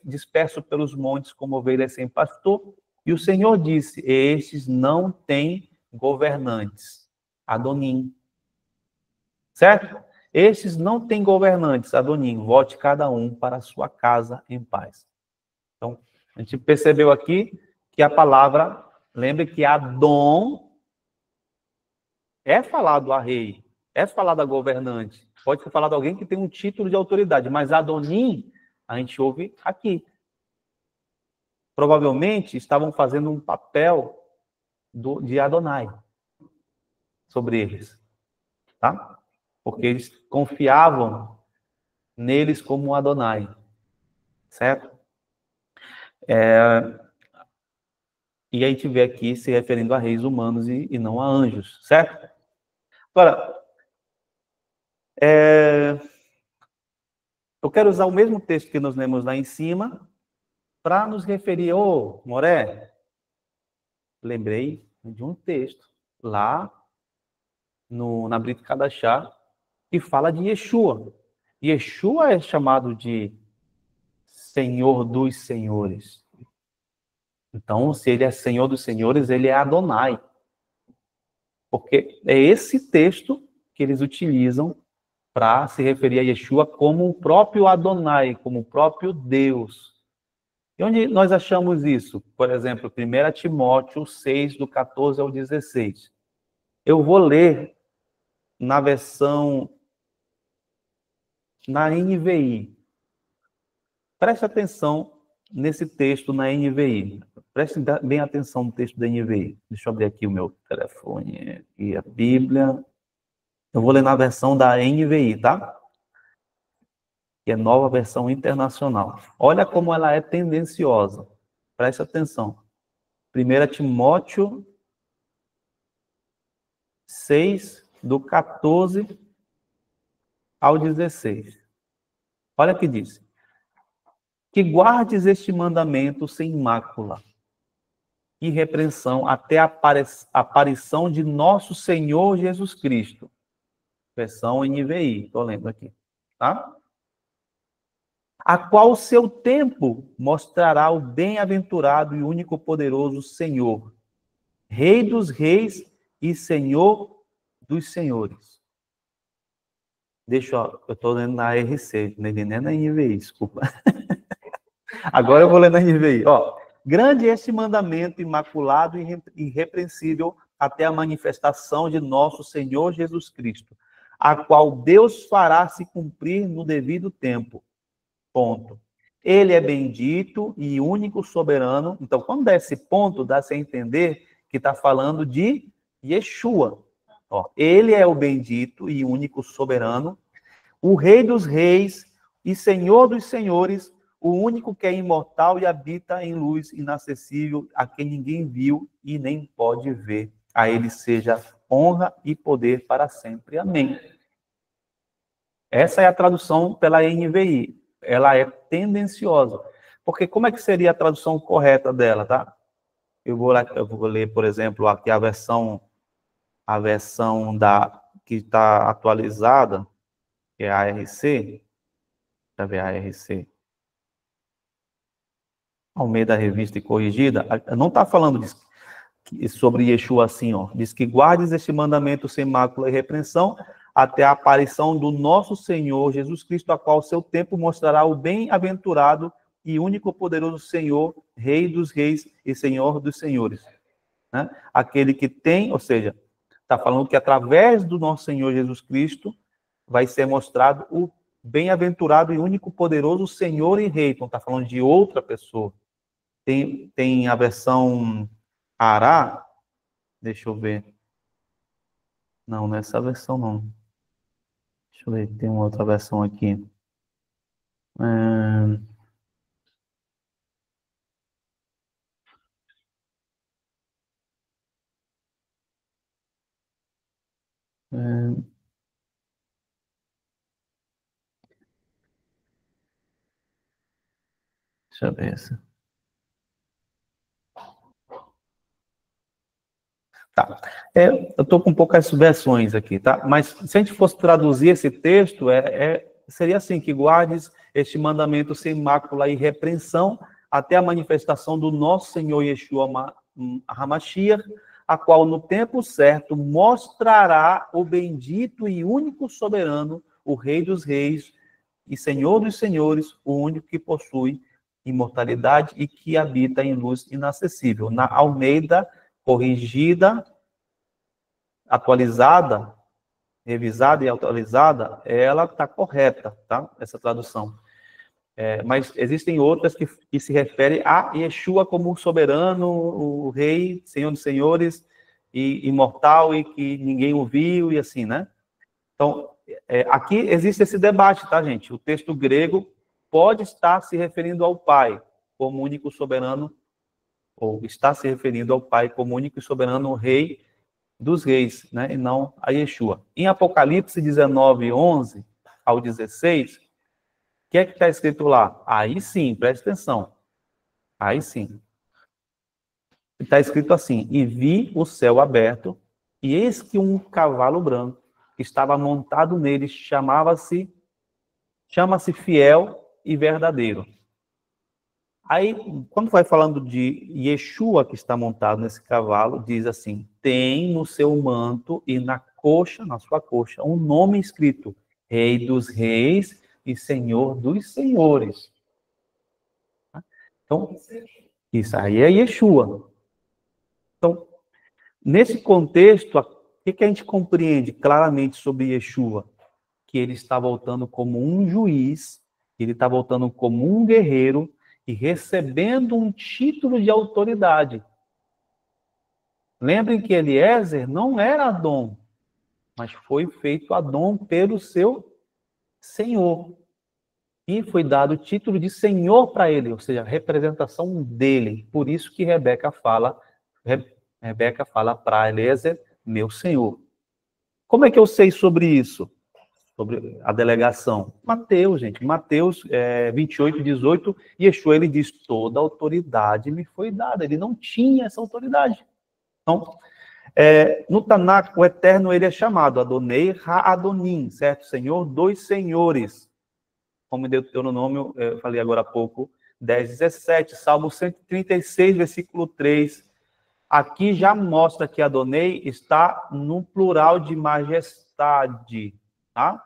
disperso pelos montes como ovelhas sem pastor, e o Senhor disse, estes não têm governantes. Adonim. Certo? Estes não têm governantes, Adonim, volte cada um para a sua casa em paz. Então, a gente percebeu aqui que a palavra, lembre que Adon é falado a rei, é falado a governante, pode ser falado a alguém que tem um título de autoridade, mas Adonim, a gente ouve aqui. Provavelmente estavam fazendo um papel de Adonai sobre eles, tá? Porque eles confiavam neles como Adonai, certo? E a gente vê aqui se referindo a reis humanos e não a anjos, certo? Agora, quero usar o mesmo texto que nós lemos lá em cima para nos referir. Ô, Moré, lembrei de um texto lá na Brit Hadashah que fala de Yeshua. Yeshua é chamado de Senhor dos Senhores. Então, se ele é Senhor dos Senhores, ele é Adonai. Porque é esse texto que eles utilizam para se referir a Yeshua como o próprio Adonai, como o próprio Deus. E onde nós achamos isso? Por exemplo, 1 Timóteo 6, do 14 ao 16. Eu vou ler na versão, na NVI. Preste atenção nesse texto na NVI. Preste bem atenção no texto da NVI. Deixa eu abrir aqui o meu telefone e a Bíblia. Eu vou ler na versão da NVI, tá? Que é nova versão internacional. Olha como ela é tendenciosa. Preste atenção. 1 Timóteo 6, do 14 ao 16. Olha o que diz. Que guardes este mandamento sem mácula e repreensão até a aparição de nosso Senhor Jesus Cristo. Versão NVI, estou lendo aqui, tá? A qual o seu tempo mostrará o bem-aventurado e único poderoso Senhor, Rei dos reis e Senhor dos senhores. Eu estou lendo na RC, nem na NVI, desculpa. Agora eu vou ler na NVI. Ó, grande é este mandamento imaculado e irrepreensível até a manifestação de nosso Senhor Jesus Cristo, a qual Deus fará se cumprir no devido tempo. Ponto. Ele é bendito e único soberano. Então, quando dá esse ponto, dá-se a entender que está falando de Yeshua. Ó, ele é o bendito e único soberano, o Rei dos reis e Senhor dos senhores, o único que é imortal e habita em luz inacessível, a quem ninguém viu e nem pode ver. A ele seja honra e poder para sempre. Amém. Essa é a tradução pela NVI. Ela é tendenciosa. Porque como é que seria a tradução correta dela, tá? Eu vou ler, por exemplo, aqui a versão que está atualizada, que é a ARC. Deixa eu ver a ARC. Almeida Revista e Corrigida. Não está falando sobre Yeshua assim, ó. Diz que guardes este mandamento sem mácula e repreensão até a aparição do nosso Senhor Jesus Cristo, a qual seu tempo mostrará o bem-aventurado e único poderoso Senhor, Rei dos reis e Senhor dos senhores. Né? Aquele que tem, ou seja, está falando que através do nosso Senhor Jesus Cristo vai ser mostrado o bem-aventurado e único poderoso Senhor e Rei. Então está falando de outra pessoa. Tem a versão Ará, deixa eu ver. Não, nessa versão não. Deixa eu ver, tem uma outra versão aqui. Deixa eu ver essa. Tá. Eu estou com poucas versões aqui, tá? Mas se a gente fosse traduzir esse texto, seria assim, que guardes este mandamento sem mácula e repreensão até a manifestação do nosso Senhor Yeshua HaMashiach, a qual no tempo certo mostrará o bendito e único soberano, o Rei dos reis e Senhor dos senhores, o único que possui imortalidade e que habita em luz inacessível. Na Almeida Corrigida, atualizada, revisada e atualizada, ela está correta, tá? Essa tradução. Mas existem outras que se referem a Yeshua como soberano, o rei, senhor dos senhores, e imortal, e que ninguém o viu, e assim, né? Então, aqui existe esse debate, tá, gente? O texto grego pode estar se referindo ao Pai como único soberano, ou está se referindo ao Pai como único e soberano Rei dos reis, né? E não a Yeshua. Em Apocalipse 19, 11 ao 16, que é que está escrito lá? Aí sim, preste atenção. Aí sim. Está escrito assim: e vi o céu aberto, e eis que um cavalo branco estava montado nele, chama-se fiel e verdadeiro. Aí, quando vai falando de Yeshua que está montado nesse cavalo, diz assim: tem no seu manto e na sua coxa, um nome escrito: Rei dos Reis e Senhor dos Senhores. Então, isso aí é Yeshua. Então, nesse contexto, o que a gente compreende claramente sobre Yeshua? Que ele está voltando como um juiz, ele está voltando como um guerreiro e recebendo um título de autoridade. Lembrem que Eliezer não era Adom, mas foi feito Adom pelo seu Senhor. E foi dado o título de Senhor para ele, ou seja, a representação dele. Por isso que Rebeca fala para Eliezer, meu Senhor. Como é que eu sei sobre isso? Sobre a delegação? Mateus, gente. Mateus 28, 18, Yeshua, ele diz, toda autoridade me foi dada. Ele não tinha essa autoridade. Então, no Tanakh, o Eterno, ele é chamado Adonai Ha-Adonim, certo? Senhor dos senhores. Como em Deuteronômio, eu falei agora há pouco, 10, 17, Salmo 136, versículo 3. Aqui já mostra que Adonai está no plural de majestade, tá?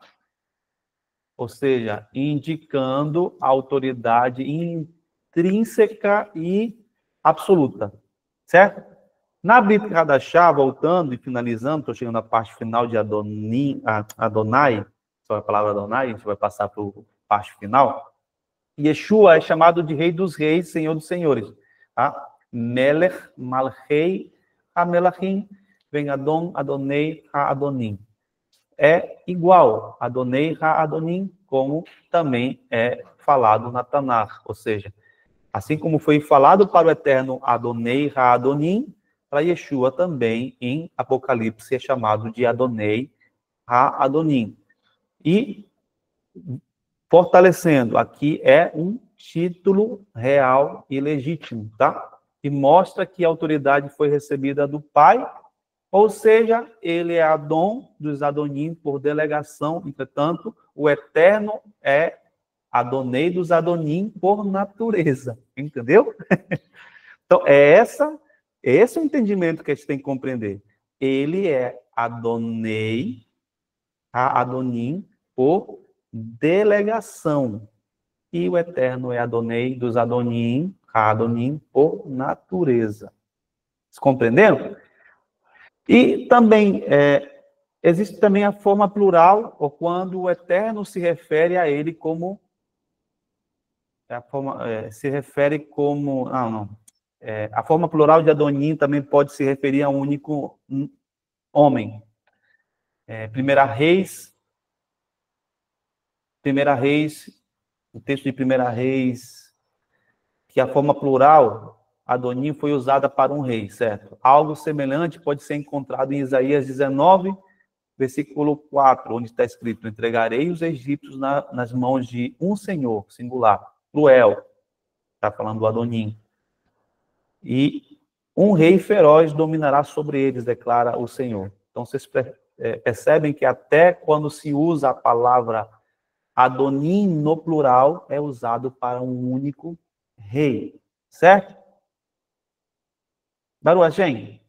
Ou seja, indicando a autoridade intrínseca e absoluta, certo? Na Brit Hadashah, voltando e finalizando, estou chegando à parte final de Adonai, só a palavra Adonai, a gente vai passar para a parte final. Yeshua é chamado de Rei dos Reis, Senhor dos Senhores. Tá? Melech, Malchei, HaMelachim, vem Adon, Adonai, Ha-Adonim. É igual Adonai, Ha-Adonim, como também é falado na Tanakh. Ou seja, assim como foi falado para o Eterno Adonai, Ha-Adonim, para Yeshua também, em Apocalipse, é chamado de Adonai, Ha-Adonim. E, fortalecendo, aqui é um título real e legítimo, tá? E mostra que a autoridade foi recebida do Pai, ou seja, ele é Adon dos Adonim por delegação, entretanto, o Eterno é Adonai dos Adonim por natureza, entendeu? Então, esse é o entendimento que a gente tem que compreender. Ele é Adonai, Adonim, por delegação. E o Eterno é Adonai dos Adonim, Adonim, por natureza. Vocês compreenderam? E também, existe também a forma plural, ou quando o Eterno se refere a ele como... se refere como... a forma plural de Adonim também pode se referir a um único homem. Primeira Reis, o texto de Primeira Reis, que a forma plural, Adonim, foi usada para um rei, certo? Algo semelhante pode ser encontrado em Isaías 19, versículo 4, onde está escrito, entregarei os egípcios nas mãos de um senhor, singular, cruel, está falando do Adonim. E um rei feroz dominará sobre eles, declara o Senhor. Então, vocês percebem que até quando se usa a palavra Adonim no plural, é usado para um único rei. Certo? Baruagem?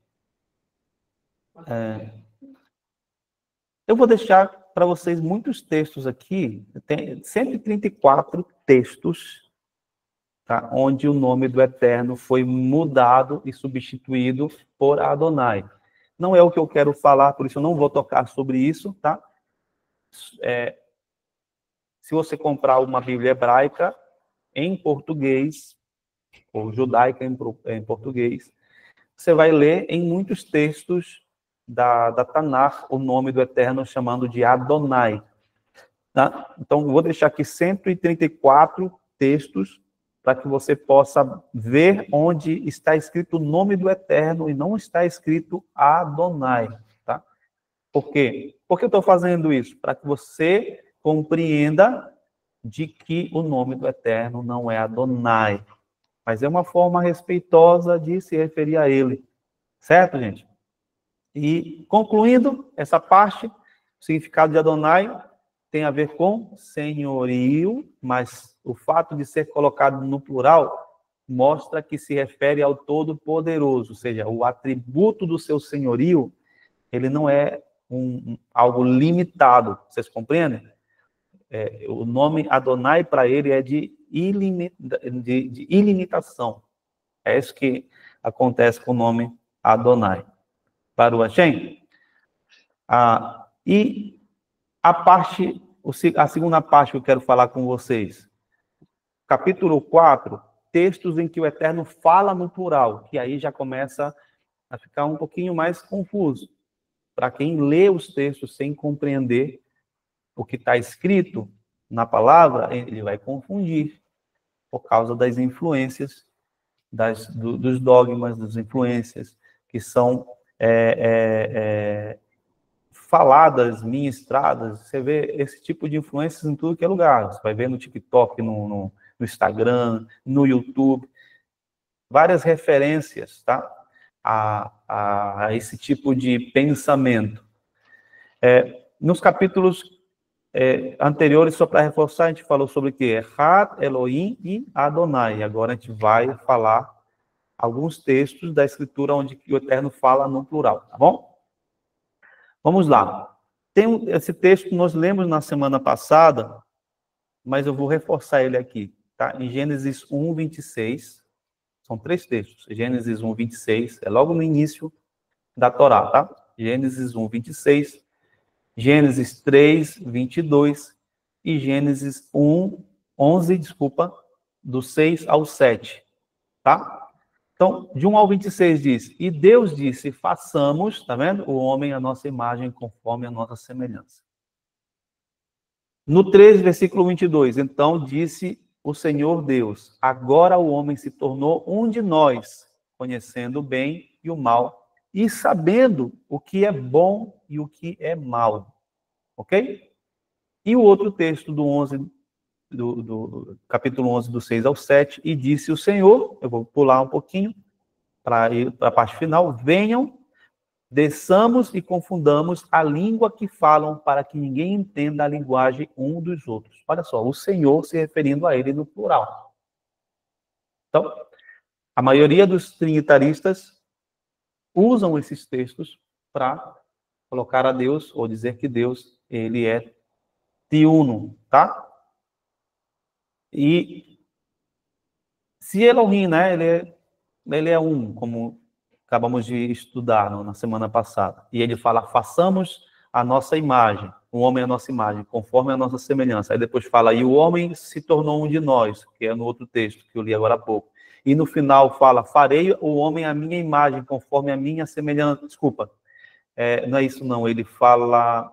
Eu vou deixar para vocês muitos textos aqui, tem 134 textos, tá? Onde o nome do Eterno foi mudado e substituído por Adonai. Não é o que eu quero falar, por isso eu não vou tocar sobre isso, tá? Se você comprar uma Bíblia hebraica em português, ou judaica em português, você vai ler em muitos textos da Tanakh o nome do Eterno chamando de Adonai. Tá? Então, vou deixar aqui 134 textos para que você possa ver onde está escrito o nome do Eterno e não está escrito Adonai. Tá? Por quê? Por que eu estou fazendo isso? Para que você compreenda de que o nome do Eterno não é Adonai, mas é uma forma respeitosa de se referir a ele. Certo, gente? E, concluindo essa parte, o significado de Adonai tem a ver com senhorio, mas o fato de ser colocado no plural mostra que se refere ao Todo-Poderoso, ou seja, o atributo do seu senhorio, ele não é algo limitado. Vocês compreendem? O nome Adonai para ele é de ilimitação. É isso que acontece com o nome Adonai. Baruch Hashem. E a segunda parte que eu quero falar com vocês. Capítulo 4, textos em que o Eterno fala no plural, que aí já começa a ficar um pouquinho mais confuso. Para quem lê os textos sem compreender o que está escrito na palavra, ele vai confundir por causa das influências, dos dogmas, das influências que são faladas, ministradas. Você vê esse tipo de influências em tudo que é lugar. Você vai ver no TikTok, no Instagram, no YouTube, várias referências, tá? A esse tipo de pensamento. Nos capítulos anteriores, só para reforçar, a gente falou sobre o que? Echad, Elohim e Adonai. Agora a gente vai falar alguns textos da Escritura onde o Eterno fala no plural, tá bom? Vamos lá. Tem esse texto que nós lemos na semana passada, mas eu vou reforçar ele aqui, tá? Em Gênesis 1, 26. São 3 textos. Gênesis 1, 26, é logo no início da Torá, tá? Gênesis 1, 26, Gênesis 3, 22 e Gênesis 1, 11, do 6 ao 7, tá? Então, de 1 ao 26 diz, e Deus disse, façamos, tá vendo? O homem à nossa imagem, conforme a nossa semelhança. No 13, versículo 22, então disse o Senhor Deus, agora o homem se tornou um de nós, conhecendo o bem e o mal, e sabendo o que é bom e o que é mal. Ok? E o outro texto do capítulo 11, do 6 ao 7, e disse o Senhor, eu vou pular um pouquinho para ir para a parte final, venham, desçamos e confundamos a língua que falam para que ninguém entenda a linguagem um dos outros. Olha só, o Senhor se referindo a ele no plural. Então, a maioria dos trinitaristas usam esses textos para colocar a Deus, ou dizer que Deus, ele é triuno, tá? E se Elohim, né, ele é um, como acabamos de estudar na semana passada. E ele fala, façamos a nossa imagem, o homem é a nossa imagem, conforme a nossa semelhança. Aí depois fala, e o homem se tornou um de nós, que é no outro texto que eu li agora há pouco. E no final fala, farei o homem a minha imagem, conforme a minha semelhança. Desculpa, não é isso não, ele fala,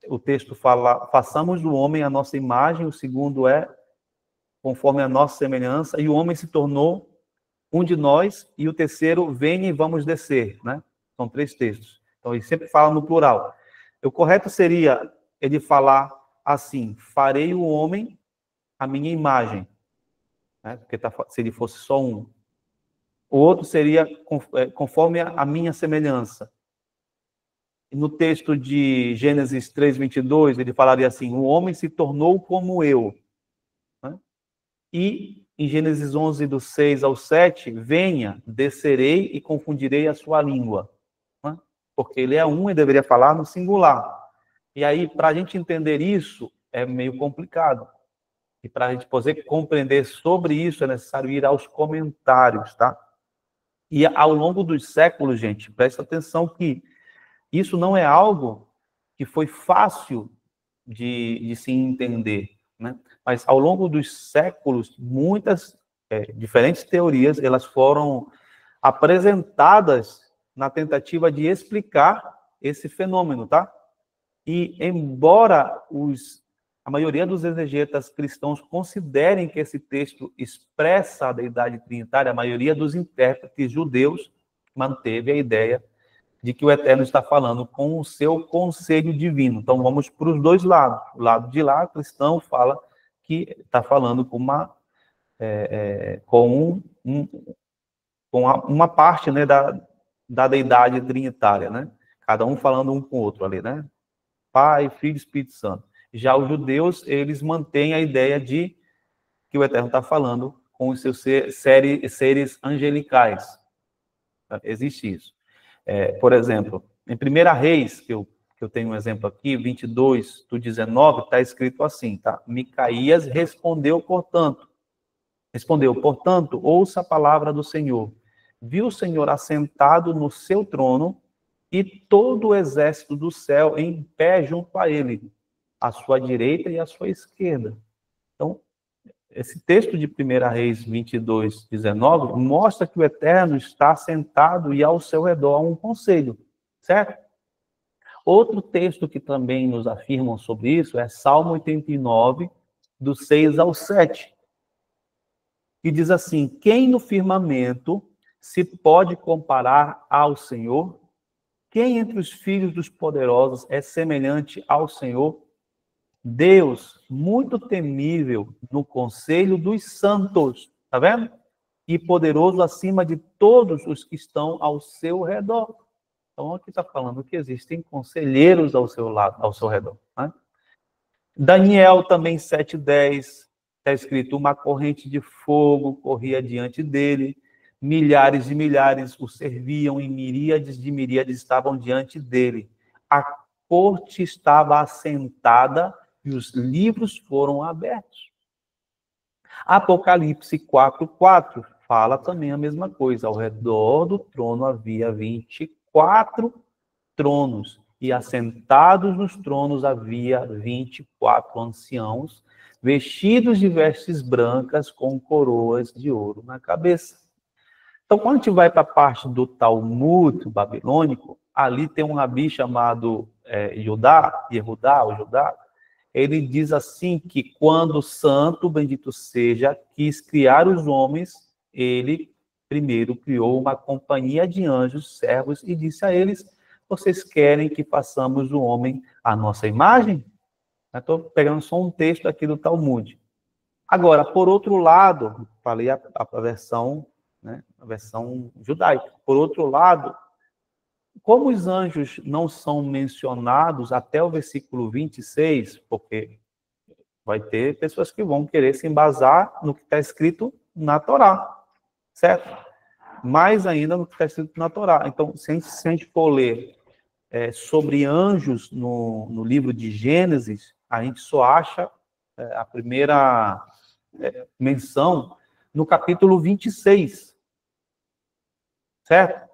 o texto fala, façamos do homem a nossa imagem, o segundo é, conforme a nossa semelhança, e o homem se tornou um de nós, e o terceiro, venha e vamos descer, né? São 3 textos. Então, ele sempre fala no plural. O correto seria ele falar assim, farei o homem a minha imagem, né? Porque se ele fosse só um. O outro seria conforme a minha semelhança. E no texto de Gênesis 3, 22, ele falaria assim, o homem se tornou como eu. Né? E em Gênesis 11, do 6 ao 7, venha, descerei e confundirei a sua língua. Né? Porque ele é um e deveria falar no singular. E aí, para a gente entender isso, é meio complicado. E para a gente poder compreender sobre isso, é necessário ir aos comentários, tá? E ao longo dos séculos, gente, presta atenção que isso não é algo que foi fácil de se entender, né? Mas ao longo dos séculos, muitas diferentes teorias, elas foram apresentadas na tentativa de explicar esse fenômeno, tá? E embora a maioria dos exegetas cristãos considerem que esse texto expressa a deidade trinitária, a maioria dos intérpretes judeus manteve a ideia de que o Eterno está falando com o seu conselho divino. Então, vamos para os dois lados. O lado de lá, cristão, fala que está falando com uma parte, né, da deidade trinitária, né? Cada um falando um com o outro ali, né? Pai, Filho e Espírito Santo. Já os judeus, eles mantêm a ideia de que o Eterno está falando com os seus seres angelicais. Existe isso. Por exemplo, em 1 Reis, que eu tenho um exemplo aqui, 22:19, está escrito assim, tá? Micaías respondeu, portanto, ouça a palavra do Senhor. Viu o Senhor assentado no seu trono e todo o exército do céu em pé junto a ele, à sua direita e à sua esquerda. Então, esse texto de 1 Reis 22:19 mostra que o Eterno está sentado e ao seu redor há um conselho, certo? Outro texto que também nos afirma sobre isso é Salmo 89, do 6 ao 7, que diz assim: quem no firmamento se pode comparar ao Senhor? Quem entre os filhos dos poderosos é semelhante ao Senhor? Deus, muito temível no conselho dos santos, tá vendo? E poderoso acima de todos os que estão ao seu redor. Então, aqui está falando que existem conselheiros ao seu lado, ao seu redor. Né? Daniel também 7:10, está escrito: uma corrente de fogo corria diante dele, milhares de milhares o serviam e miríades de miríades estavam diante dele. A corte estava assentada e os livros foram abertos. Apocalipse 4:4 fala também a mesma coisa. Ao redor do trono havia 24 tronos, e assentados nos tronos havia 24 anciãos, vestidos de vestes brancas com coroas de ouro na cabeça. Então, quando a gente vai para a parte do Talmud babilônico, ali tem um rabi chamado Yehudá, ele diz assim que quando o santo, bendito seja, quis criar os homens, ele primeiro criou uma companhia de anjos, servos, e disse a eles: vocês querem que façamos o homem à nossa imagem? Estou pegando só um texto aqui do Talmud. Agora, por outro lado, falei a versão, né, a versão judaica. Por outro lado, como os anjos não são mencionados até o versículo 26, porque vai ter pessoas que vão querer se embasar no que está escrito na Torá, certo? Mais ainda no que está escrito na Torá. Então, se a gente for ler sobre anjos no livro de Gênesis, a gente só acha a primeira menção no capítulo 26, certo?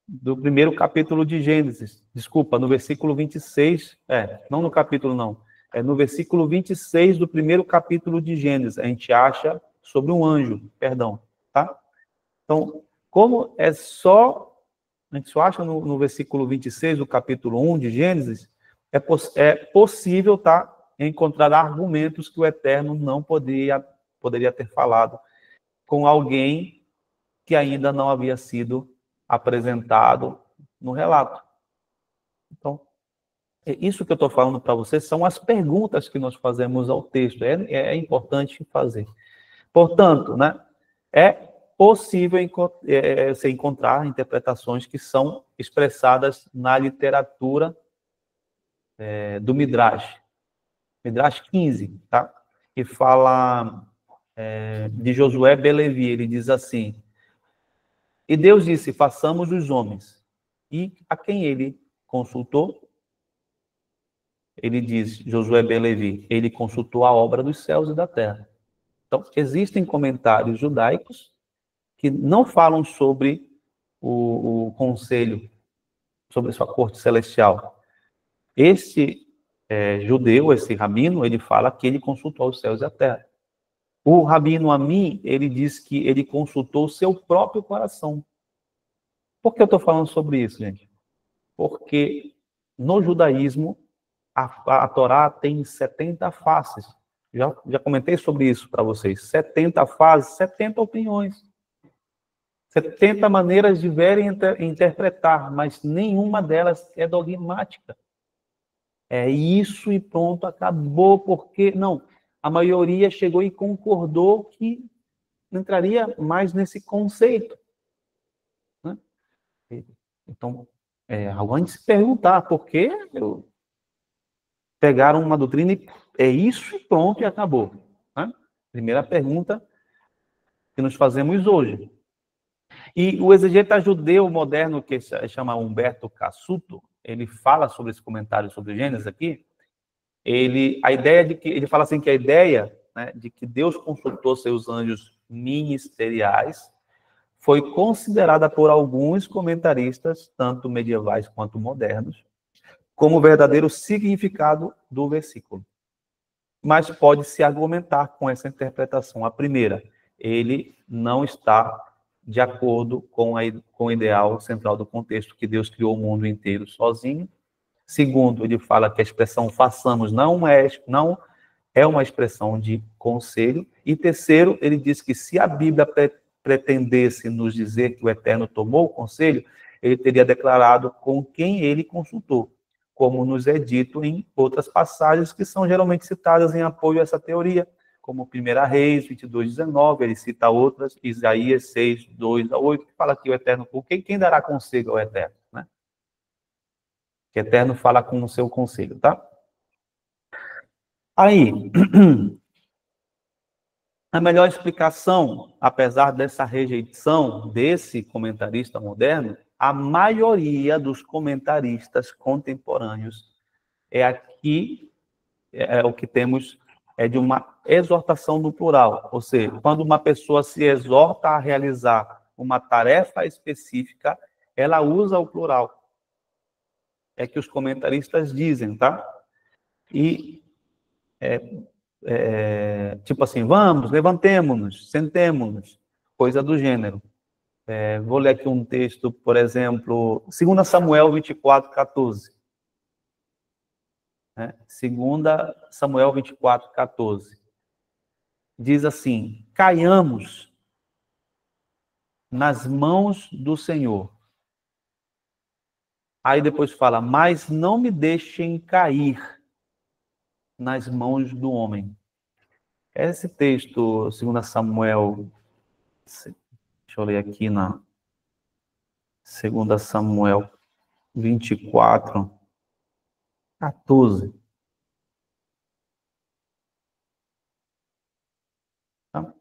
Do primeiro capítulo de Gênesis. Desculpa, no versículo 26, não no capítulo não, no versículo 26 do primeiro capítulo de Gênesis, a gente acha sobre um anjo, tá? Então, como a gente só acha no versículo 26 do capítulo 1 de Gênesis, é possível, tá, encontrar argumentos que o Eterno não poderia ter falado com alguém que ainda não havia sido apresentado no relato. Então, isso que eu estou falando para vocês são as perguntas que nós fazemos ao texto. É importante fazer. Portanto, né, é possível você encontrar interpretações que são expressadas na literatura do Midrash. Midrash 15, tá? Que fala de Josué Belevi. Ele diz assim: e Deus disse, façamos os homens. E a quem ele consultou? Ele diz, Josué Belevi, ele consultou a obra dos céus e da terra. Então, existem comentários judaicos que não falam sobre o conselho, sobre sua corte celestial. Esse judeu, esse rabino, ele fala que ele consultou os céus e a terra. O rabino Ami, ele diz que ele consultou o seu próprio coração. Por que eu estou falando sobre isso, gente? Porque no judaísmo, a Torá tem 70 faces. Já comentei sobre isso para vocês. 70 fases, 70 opiniões. 70 maneiras de ver e interpretar, mas nenhuma delas é dogmática. É isso e pronto, acabou, porque... Não, a maioria chegou e concordou que não entraria mais nesse conceito, né? Então, alguém se perguntar por que pegaram uma doutrina e é isso e pronto e acabou, né? Primeira pergunta que nós fazemos hoje. E o exegeta judeu moderno, que se chama Humberto Cassuto, ele fala sobre esse comentário sobre Gênesis aqui. Ele fala assim que a ideia, né, de que Deus consultou seus anjos ministeriais foi considerada por alguns comentaristas, tanto medievais quanto modernos, como o verdadeiro significado do versículo. Mas pode-se argumentar com essa interpretação. A primeira, ele não está de acordo com o ideal central do contexto, que Deus criou o mundo inteiro sozinho. Segundo, ele fala que a expressão façamos não é uma expressão de conselho. E terceiro, ele diz que se a Bíblia pretendesse nos dizer que o Eterno tomou o conselho, ele teria declarado com quem ele consultou, como nos é dito em outras passagens que são geralmente citadas em apoio a essa teoria, como 1 Reis 22:19, ele cita outras, Isaías 6:2-8, que fala que o Eterno, quem dará conselho ao Eterno, né? Que o Eterno fala com o seu conselho, tá? Aí, a melhor explicação, apesar dessa rejeição desse comentarista moderno, a maioria dos comentaristas contemporâneos o que temos é de uma exortação no plural, ou seja, quando uma pessoa se exorta a realizar uma tarefa específica, ela usa o plural. É que os comentaristas dizem, tá? E tipo assim, vamos, levantemo-nos, sentemo-nos, coisa do gênero. Vou ler aqui um texto, por exemplo, 2 Samuel 24:14. 2 Samuel 24:14. Diz assim: caiamos nas mãos do Senhor. Aí depois fala, mas não me deixem cair nas mãos do homem. Esse texto, 2 Samuel, deixa eu ler aqui na 2 Samuel 24:14. Tá?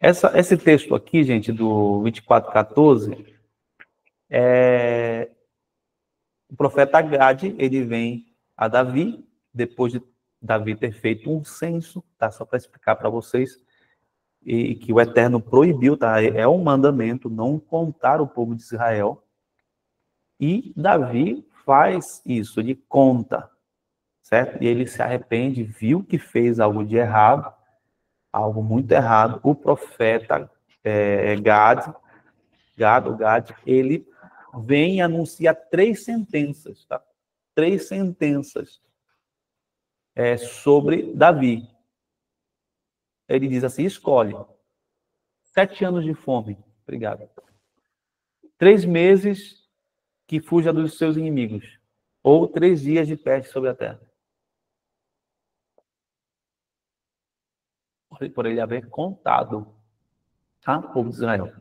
Esse texto aqui, gente, do 24:14, o profeta Gade, ele vem a Davi, depois de Davi ter feito um censo, tá? Só para explicar para vocês, e que o Eterno proibiu, tá? É um mandamento não contar o povo de Israel. E Davi faz isso, ele conta, certo? E ele se arrepende, viu que fez algo de errado, algo muito errado. O profeta Gade, ele vem e anuncia 3 sentenças, tá? 3 sentenças sobre Davi. Ele diz assim, escolhe 7 anos de fome, obrigado. 3 meses que fuja dos seus inimigos, ou 3 dias de peste sobre a terra. Por ele haver contado, tá? O povo de Israel.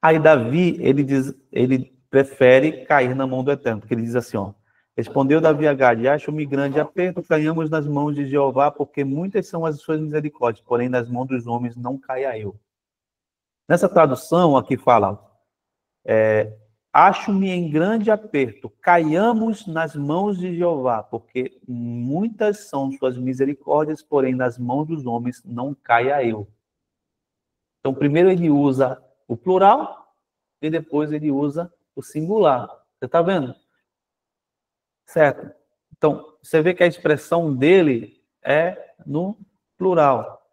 Aí Davi, ele prefere cair na mão do Eterno, porque ele diz assim, ó, respondeu Davi a Gade, acho-me grande aperto, caímos nas mãos de Jeová, porque muitas são as suas misericórdias, porém nas mãos dos homens não caia eu. Nessa tradução aqui fala, acho-me em grande aperto, caiamos nas mãos de Jeová, porque muitas são suas misericórdias, porém nas mãos dos homens não caia eu. Então, primeiro ele usa o plural e depois ele usa o singular. Você está vendo? Certo? Então, você vê que a expressão dele é no plural.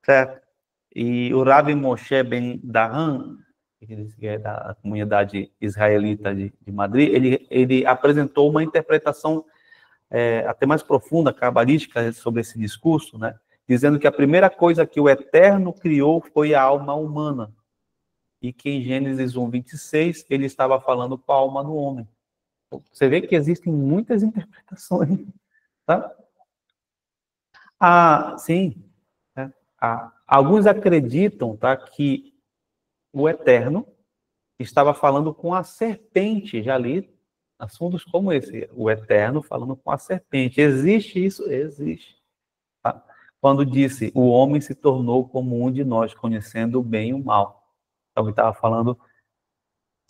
Certo? E o Rav Moshe Ben Dahan, que é da comunidade israelita de Madrid, ele apresentou uma interpretação até mais profunda, cabalística, sobre esse discurso, né? Dizendo que a primeira coisa que o Eterno criou foi a alma humana. E que em Gênesis 1:26, ele estava falando com a alma do homem. Você vê que existem muitas interpretações Tá? Sim. Né? Alguns acreditam, tá, que o Eterno estava falando com a serpente, já li assuntos como esse, o Eterno falando com a serpente. Existe isso? Existe. Tá? Quando disse, o homem se tornou como um de nós, conhecendo o bem e o mal. Então, ele estava falando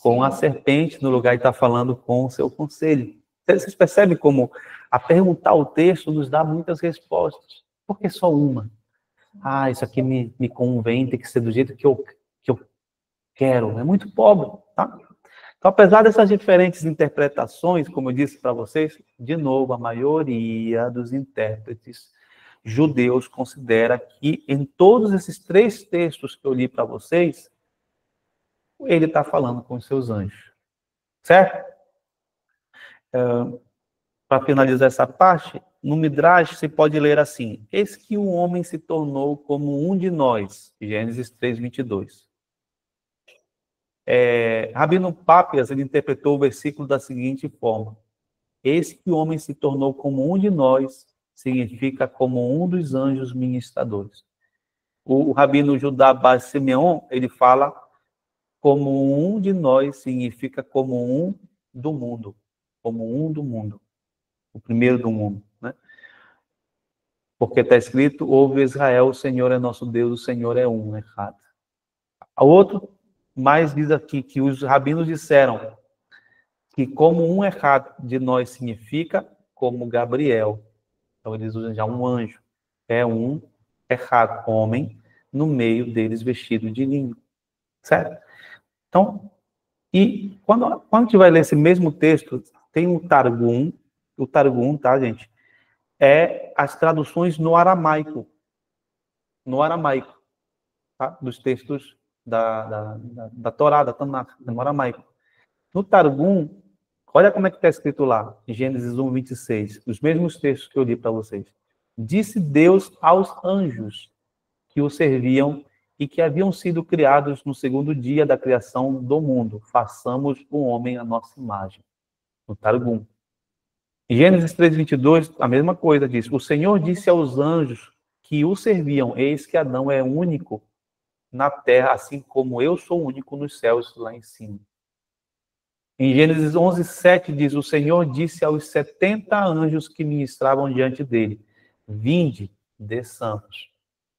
com a serpente, no lugar de estar falando com o seu conselho. Vocês percebem como a perguntar o texto nos dá muitas respostas. Por que só uma? Isso aqui me convém, tem que ser do jeito que eu quero. É muito pobre, tá? Então, apesar dessas diferentes interpretações, como eu disse para vocês, de novo, a maioria dos intérpretes judeus considera que em todos esses 3 textos que eu li para vocês, ele está falando com os seus anjos. Certo? Para finalizar essa parte, no Midrash você pode ler assim: eis que o homem se tornou como um de nós. Gênesis 3:22. Rabino Papias, ele interpretou o versículo da seguinte forma: eis que o homem se tornou como um de nós, significa como um dos anjos ministradores. O Rabino Judá Bar Simeon, ele fala como um de nós, significa como um do mundo. Como um do mundo. O primeiro do mundo, né? Porque está escrito, ouve Israel, o Senhor é nosso Deus, o Senhor é um, errado. O outro mais diz aqui que os rabinos disseram que como um errado de nós significa como Gabriel. Então eles usam já um anjo. É um errado, homem, no meio deles vestido de linho. Certo? Então, e quando a gente vai ler esse mesmo texto, tem o Targum, tá, gente? As traduções no aramaico. No aramaico, tá? Dos textos da Torá, da Tanakh, no aramaico. No Targum, olha como é que está escrito lá, em Gênesis 1:26, os mesmos textos que eu li para vocês. Disse Deus aos anjos que o serviam e que haviam sido criados no segundo dia da criação do mundo. Façamos o homem à nossa imagem. No Targum. Em Gênesis 3:22, a mesma coisa diz. O Senhor disse aos anjos que o serviam, eis que Adão é único na terra, assim como eu sou único nos céus lá em cima. Em Gênesis 11:7 diz, o Senhor disse aos 70 anjos que ministravam diante dele, vinde, desçamos.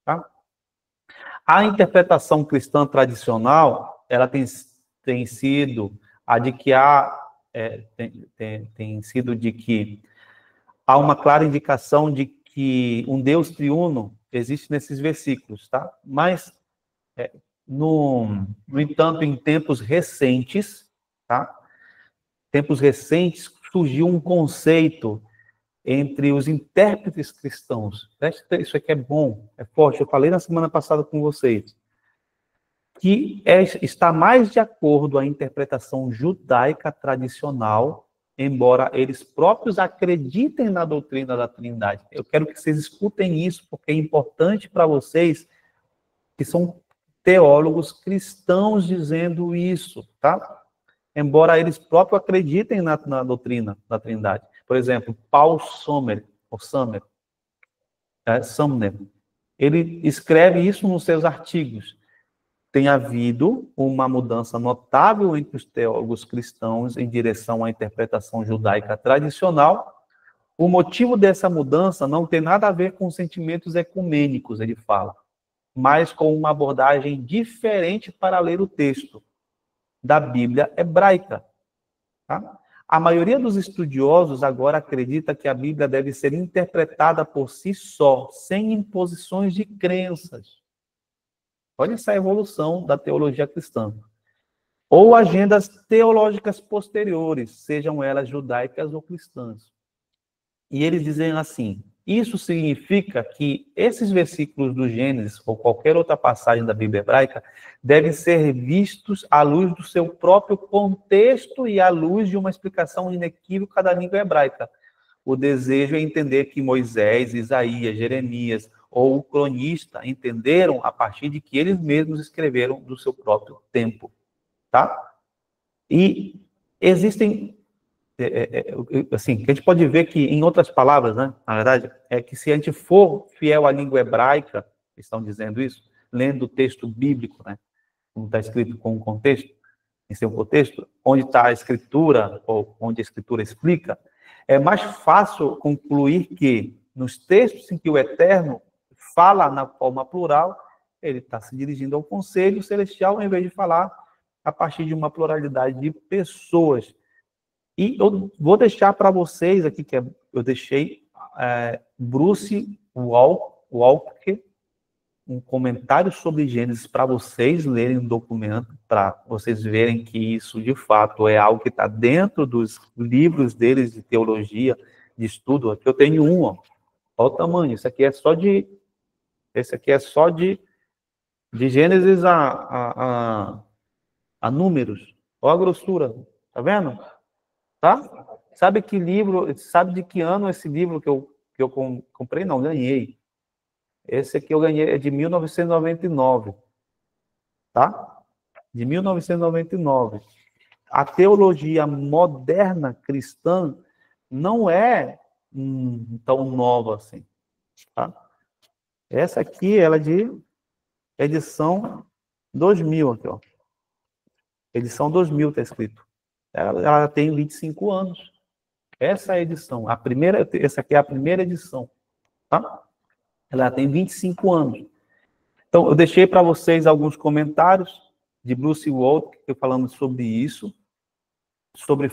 Tá? A interpretação cristã tradicional, ela tem sido a de que tem sido de que há uma clara indicação de que um Deus triuno existe nesses versículos, tá? Mas, no entanto, em tempos recentes, tá? Tempos recentes, surgiu um conceito entre os intérpretes cristãos. Isso aqui é bom, é forte. Eu falei na semana passada com vocês. Que está mais de acordo à interpretação judaica tradicional, embora eles próprios acreditem na doutrina da Trindade. Eu quero que vocês escutem isso, porque é importante para vocês, que são teólogos cristãos dizendo isso, tá? Embora eles próprios acreditem na doutrina da Trindade. Por exemplo, Paul Sommer, ele escreve isso nos seus artigos. Tem havido uma mudança notável entre os teólogos cristãos em direção à interpretação judaica tradicional. O motivo dessa mudança não tem nada a ver com sentimentos ecumênicos, ele fala, mas com uma abordagem diferente para ler o texto da Bíblia hebraica. Tá? A maioria dos estudiosos agora acredita que a Bíblia deve ser interpretada por si só, sem imposições de crenças. Olha essa evolução da teologia cristã. Ou agendas teológicas posteriores, sejam elas judaicas ou cristãs. E eles dizem assim, isso significa que esses versículos do Gênesis, ou qualquer outra passagem da Bíblia hebraica, devem ser vistos à luz do seu próprio contexto e à luz de uma explicação inequívoca da língua hebraica. O desejo é entender que Moisés, Isaías, Jeremias ou o cronista entenderam a partir de que eles mesmos escreveram do seu próprio tempo, tá? E existem assim, que a gente pode ver que, em outras palavras, né, na verdade, é que se a gente for fiel à língua hebraica, estão dizendo isso, lendo o texto bíblico, né, como está escrito com o contexto, em seu contexto, onde está a escritura, ou onde a escritura explica, é mais fácil concluir que, nos textos em que o Eterno fala na forma plural, ele está se dirigindo ao conselho celestial, em vez de falar a partir de uma pluralidade de pessoas. E eu vou deixar para vocês aqui, eu deixei Bruce Walker, um comentário sobre Gênesis para vocês lerem o documento, para vocês verem que isso, de fato, é algo que está dentro dos livros deles de teologia, de estudo. Aqui eu tenho um, ó. Olha o tamanho. Esse aqui é só de Gênesis a números. Olha a grossura. Tá vendo? Tá? Sabe de que ano esse livro que eu comprei? Não, ganhei. Esse aqui eu ganhei, é de 1999. Tá? De 1999. A teologia moderna cristã não é tão nova assim. Tá? Essa aqui, ela é de edição 2000, aqui, ó. Edição 2000 está escrito. Ela tem 25 anos. Essa é a edição. Essa aqui é a primeira edição. Tá? Ela tem 25 anos. Então, eu deixei para vocês alguns comentários de Bruce Waltke, falando sobre isso, sobre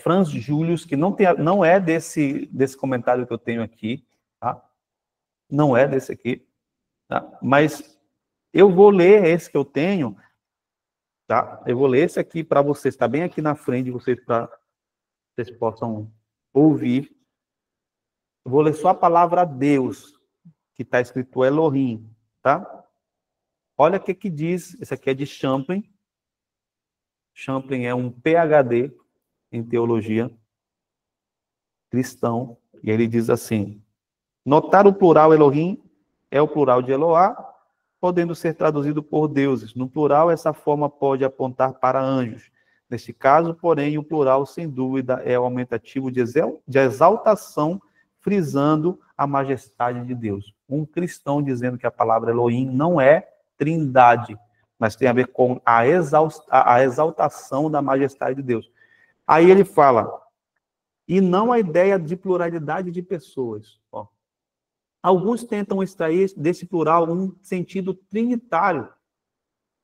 Franz Julius, que não é desse comentário que eu tenho aqui, tá? Não é desse aqui, tá? Mas eu vou ler esse que eu tenho, tá? Eu vou ler esse aqui para vocês, está bem aqui na frente de vocês, para vocês possam ouvir. Eu vou ler só a palavra Deus, que está escrito Elohim, tá? Olha o que diz, esse aqui é de Champlin. Champlin é um PhD em teologia cristão, e ele diz assim: notar o plural Elohim é o plural de Eloá, podendo ser traduzido por deuses. No plural, essa forma pode apontar para anjos. Neste caso, porém, o plural, sem dúvida, é o aumentativo de exaltação, frisando a majestade de Deus. Um cristão dizendo que a palavra Elohim não é trindade, mas tem a ver com a exaltação da majestade de Deus. Aí ele fala, e não a ideia de pluralidade de pessoas. Ó. Alguns tentam extrair desse plural um sentido trinitário,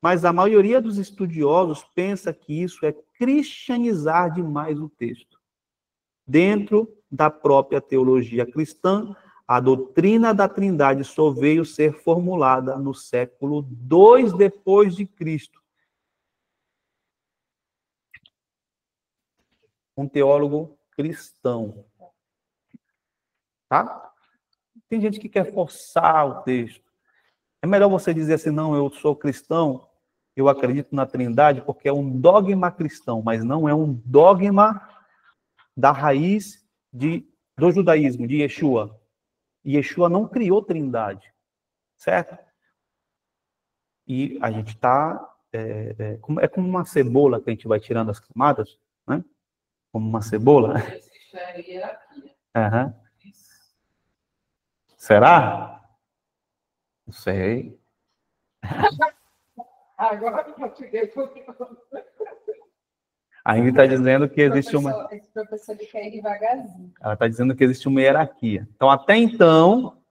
mas a maioria dos estudiosos pensa que isso é cristianizar demais o texto. Dentro da própria teologia cristã, a doutrina da Trindade só veio ser formulada no século II depois de Cristo. Um teólogo cristão. Tá? Tem gente que quer forçar o texto. É melhor você dizer assim, não, eu sou cristão, eu acredito na Trindade, porque é um dogma cristão, mas não é um dogma da raiz do judaísmo, de Yeshua. E Yeshua não criou Trindade, certo? E a gente está... É como uma cebola que a gente vai tirando as camadas, né? Como uma cebola. Uhum. Será? Não sei. Agora eu fiquei. A Ingrid está dizendo que existe uma... Esse professor ele quer ir devagarzinho. Ela está dizendo que existe uma hierarquia. Então, até então,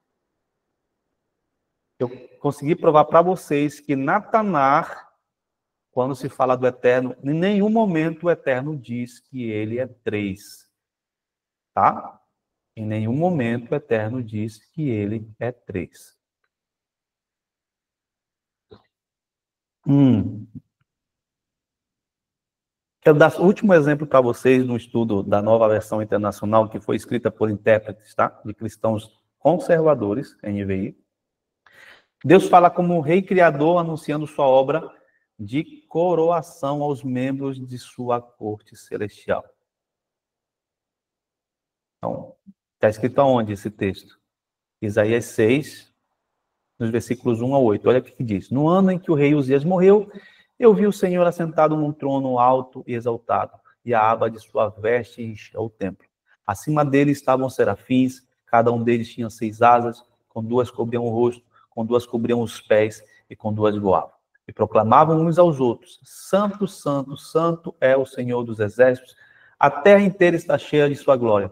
eu consegui provar para vocês que na Tanar, quando se fala do Eterno, em nenhum momento o Eterno diz que ele é 3. Tá? Em nenhum momento o Eterno diz que ele é 3. Quero dar o último exemplo para vocês no estudo da Nova Versão Internacional, que foi escrita por intérpretes, tá? De cristãos conservadores, NVI. Deus fala como rei criador, anunciando sua obra de coroação aos membros de sua corte celestial. Então, está escrito aonde esse texto? Isaías 6, nos versículos 1 a 8. Olha o que diz. No ano em que o rei Uzias morreu, eu vi o Senhor assentado num trono alto e exaltado, e a aba de sua veste encheu o templo. Acima dele estavam serafins, cada um deles tinha 6 asas, com 2 cobriam o rosto, com 2 cobriam os pés e com 2 voavam. E proclamavam uns aos outros: Santo, Santo, Santo é o Senhor dos exércitos, a terra inteira está cheia de sua glória.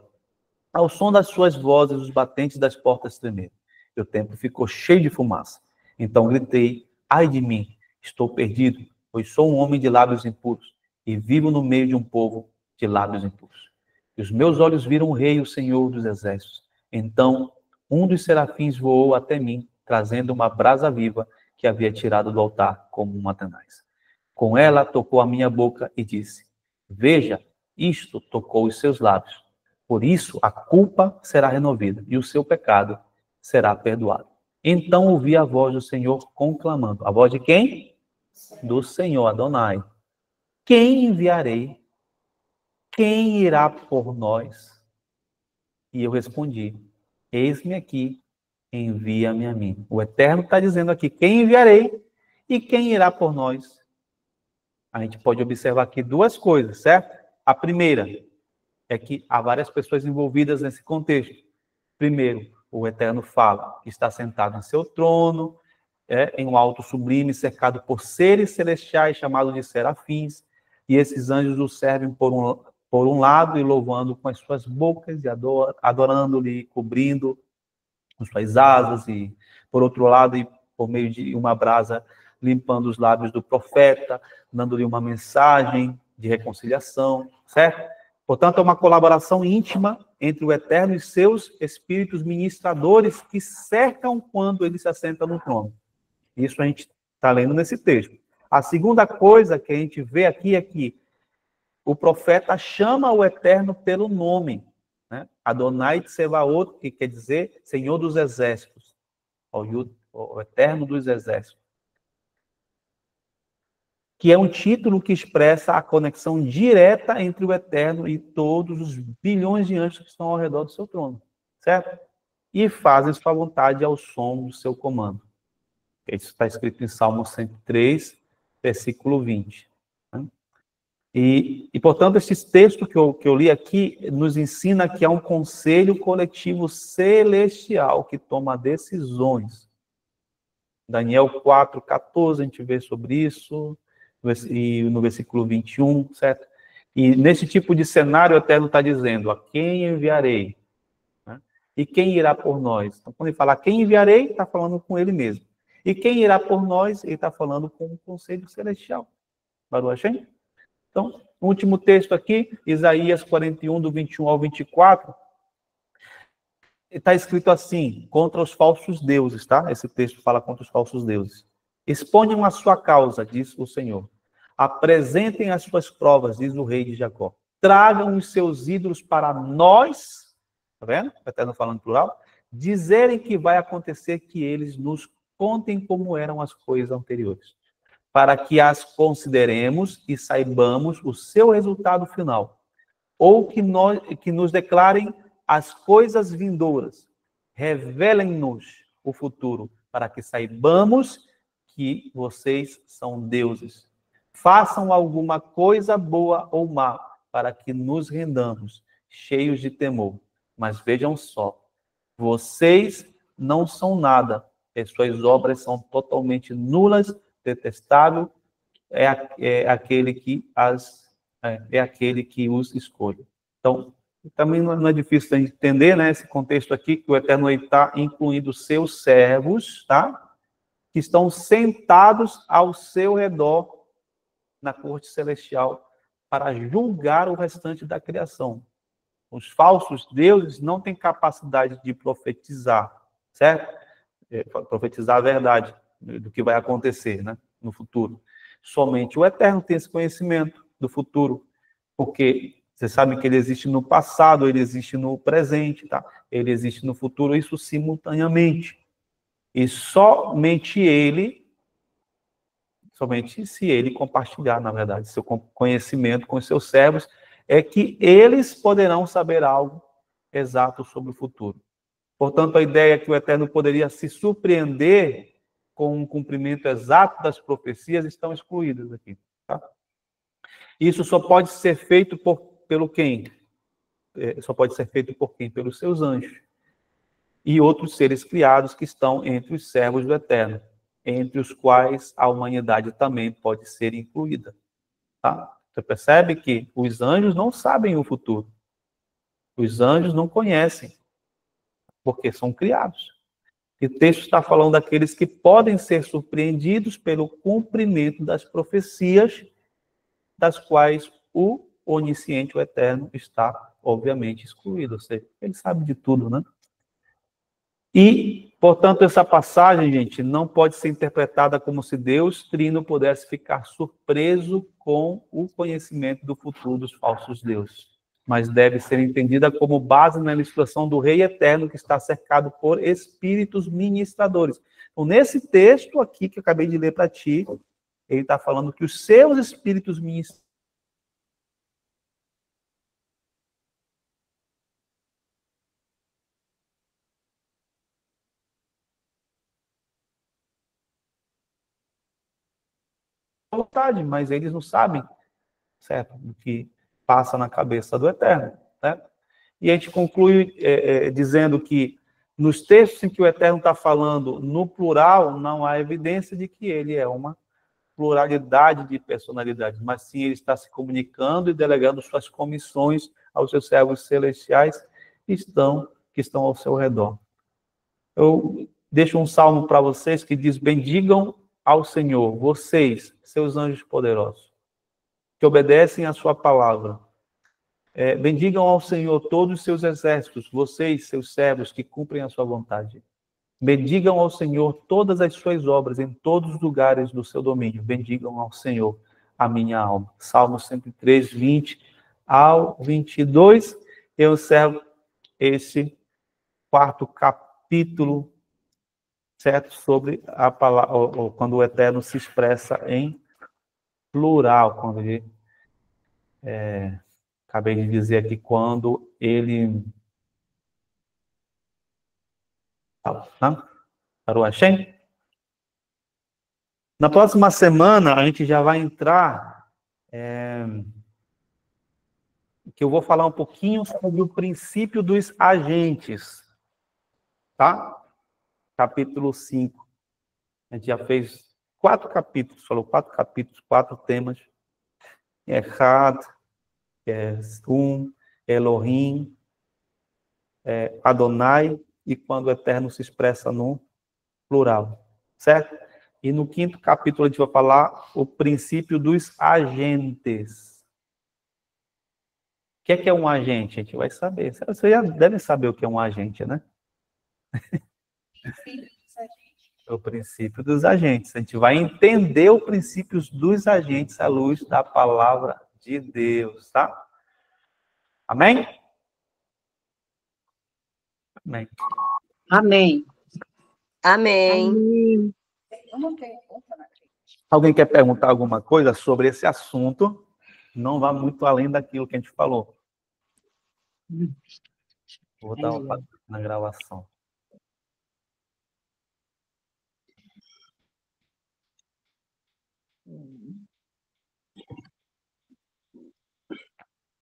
Ao som das suas vozes, os batentes das portas tremeram, e o templo ficou cheio de fumaça. Então gritei: ai de mim, estou perdido, pois sou um homem de lábios impuros, e vivo no meio de um povo de lábios impuros. E os meus olhos viram o Rei, o Senhor dos exércitos. Então um dos serafins voou até mim, trazendo uma brasa viva que havia tirado do altar como uma tenaz. Com ela tocou a minha boca e disse: veja, isto tocou os seus lábios. Por isso a culpa será removida e o seu pecado será perdoado. Então ouvi a voz do Senhor conclamando. A voz de quem? Do Senhor Adonai. Quem enviarei? Quem irá por nós? E eu respondi: eis-me aqui, envia-me a mim. O Eterno está dizendo aqui: quem enviarei e quem irá por nós? A gente pode observar aqui 2 coisas, certo? A primeira é que há várias pessoas envolvidas nesse contexto. Primeiro, o Eterno fala que está sentado em seu trono, em um alto sublime, cercado por seres celestiais chamados de serafins, e esses anjos o servem por um lado e louvando com as suas bocas e adorando-lhe, cobrindo com suas asas, e por outro lado, e por meio de uma brasa, limpando os lábios do profeta, dando-lhe uma mensagem de reconciliação, certo? Portanto, é uma colaboração íntima entre o Eterno e seus espíritos ministradores que cercam quando ele se assenta no trono. Isso a gente está lendo nesse texto. A segunda coisa que a gente vê aqui é que o profeta chama o Eterno pelo nome, né? Adonai Tsevaot, que quer dizer Senhor dos Exércitos, o Eterno dos Exércitos, que é um título que expressa a conexão direta entre o Eterno e todos os bilhões de anjos que estão ao redor do seu trono, certo? E fazem sua vontade ao som do seu comando. Isso está escrito em Salmo 103, versículo 20. Né? E, portanto, esse texto que eu li aqui nos ensina que há um conselho coletivo celestial que toma decisões. Daniel 4:14, a gente vê sobre isso, e no versículo 21, certo? E nesse tipo de cenário, o Eterno está dizendo: a quem enviarei? Né? E quem irá por nós? Então, quando ele fala quem enviarei, está falando com ele mesmo. E quem irá por nós? Ele está falando com o conselho celestial. Baruch Hashem? Então, o último texto aqui, Isaías 41, do 21 ao 24, está escrito assim: contra os falsos deuses, tá? Esse texto fala contra os falsos deuses. Exponham a sua causa, diz o Senhor. Apresentem as suas provas, diz o rei de Jacó. Tragam os seus ídolos para nós, tá vendo? O Eterno falando plural. Dizerem que vai acontecer, que eles nos contem como eram as coisas anteriores, para que as consideremos e saibamos o seu resultado final. Ou que nos declarem as coisas vindouras. Revelem-nos o futuro, para que saibamos que vocês são deuses. Façam alguma coisa boa ou má, para que nos rendamos, cheios de temor. Mas vejam só, vocês não são nada, e suas obras são totalmente nulas, detestável, é aquele que os escolhe. Então, também não é difícil a gente entender, né, esse contexto aqui, que o Eterno está incluindo seus servos, tá? Que estão sentados ao seu redor na corte celestial para julgar o restante da criação. Os falsos deuses não têm capacidade de profetizar, certo? Profetizar a verdade do que vai acontecer, né, no futuro. Somente o Eterno tem esse conhecimento do futuro, porque você sabe que ele existe no passado, ele existe no presente, tá? Ele existe no futuro, isso simultaneamente. E somente se ele compartilhar, na verdade, seu conhecimento com os seus servos, é que eles poderão saber algo exato sobre o futuro. Portanto, a ideia é que o Eterno poderia se surpreender com um cumprimento exato das profecias estão excluídas aqui. Tá? Isso só pode ser feito pelo quem? Só pode ser feito por quem? Pelos seus anjos. E outros seres criados que estão entre os servos do Eterno, entre os quais a humanidade também pode ser incluída. Tá? Você percebe que os anjos não sabem o futuro. Os anjos não conhecem, porque são criados. E o texto está falando daqueles que podem ser surpreendidos pelo cumprimento das profecias, das quais o onisciente, o Eterno, está, obviamente, excluído. Ou seja, ele sabe de tudo, né? E, portanto, essa passagem, gente, não pode ser interpretada como se Deus Trino pudesse ficar surpreso com o conhecimento do futuro dos falsos deuses, mas deve ser entendida como base na ilustração do Rei Eterno que está cercado por espíritos ministradores. Então, nesse texto aqui que eu acabei de ler para ti, ele está falando que os seus espíritos ministradores vontade, mas eles não sabem, certo, o que passa na cabeça do Eterno, né? E a gente conclui dizendo que nos textos em que o Eterno está falando no plural, não há evidência de que ele é uma pluralidade de personalidades, mas sim ele está se comunicando e delegando suas comissões aos seus servos celestiais que estão ao seu redor. Eu deixo um salmo para vocês que diz: bendigam ao Senhor, vocês, seus anjos poderosos, que obedecem à sua palavra. Bendigam ao Senhor todos os seus exércitos, vocês, seus servos, que cumprem a sua vontade. Bendigam ao Senhor todas as suas obras em todos os lugares do seu domínio. Bendigam ao Senhor a minha alma. Salmo 103, 20 ao 22. Eu encerro esse 4º capítulo, certo? Sobre a palavra, ou quando o Eterno se expressa em plural, quando ele acabei de dizer aqui, quando ele parou a Shem. Na próxima semana a gente já vai entrar que eu vou falar um pouquinho sobre o princípio dos agentes, tá? Capítulo 5. A gente já fez 4 capítulos, falou 4 capítulos, 4 temas. Echad, Elohim, Adonai, e quando o Eterno se expressa no plural, certo? E no 5º capítulo a gente vai falar o princípio dos agentes. O que é um agente? A gente vai saber. Vocês já devem saber o que é um agente, né? É o princípio dos agentes. A gente vai entender o princípio dos agentes à luz da palavra de Deus, tá? Amém? Amém. Amém. Amém. Alguém quer perguntar alguma coisa sobre esse assunto? Não vá muito além daquilo que a gente falou. Vou botar na gravação.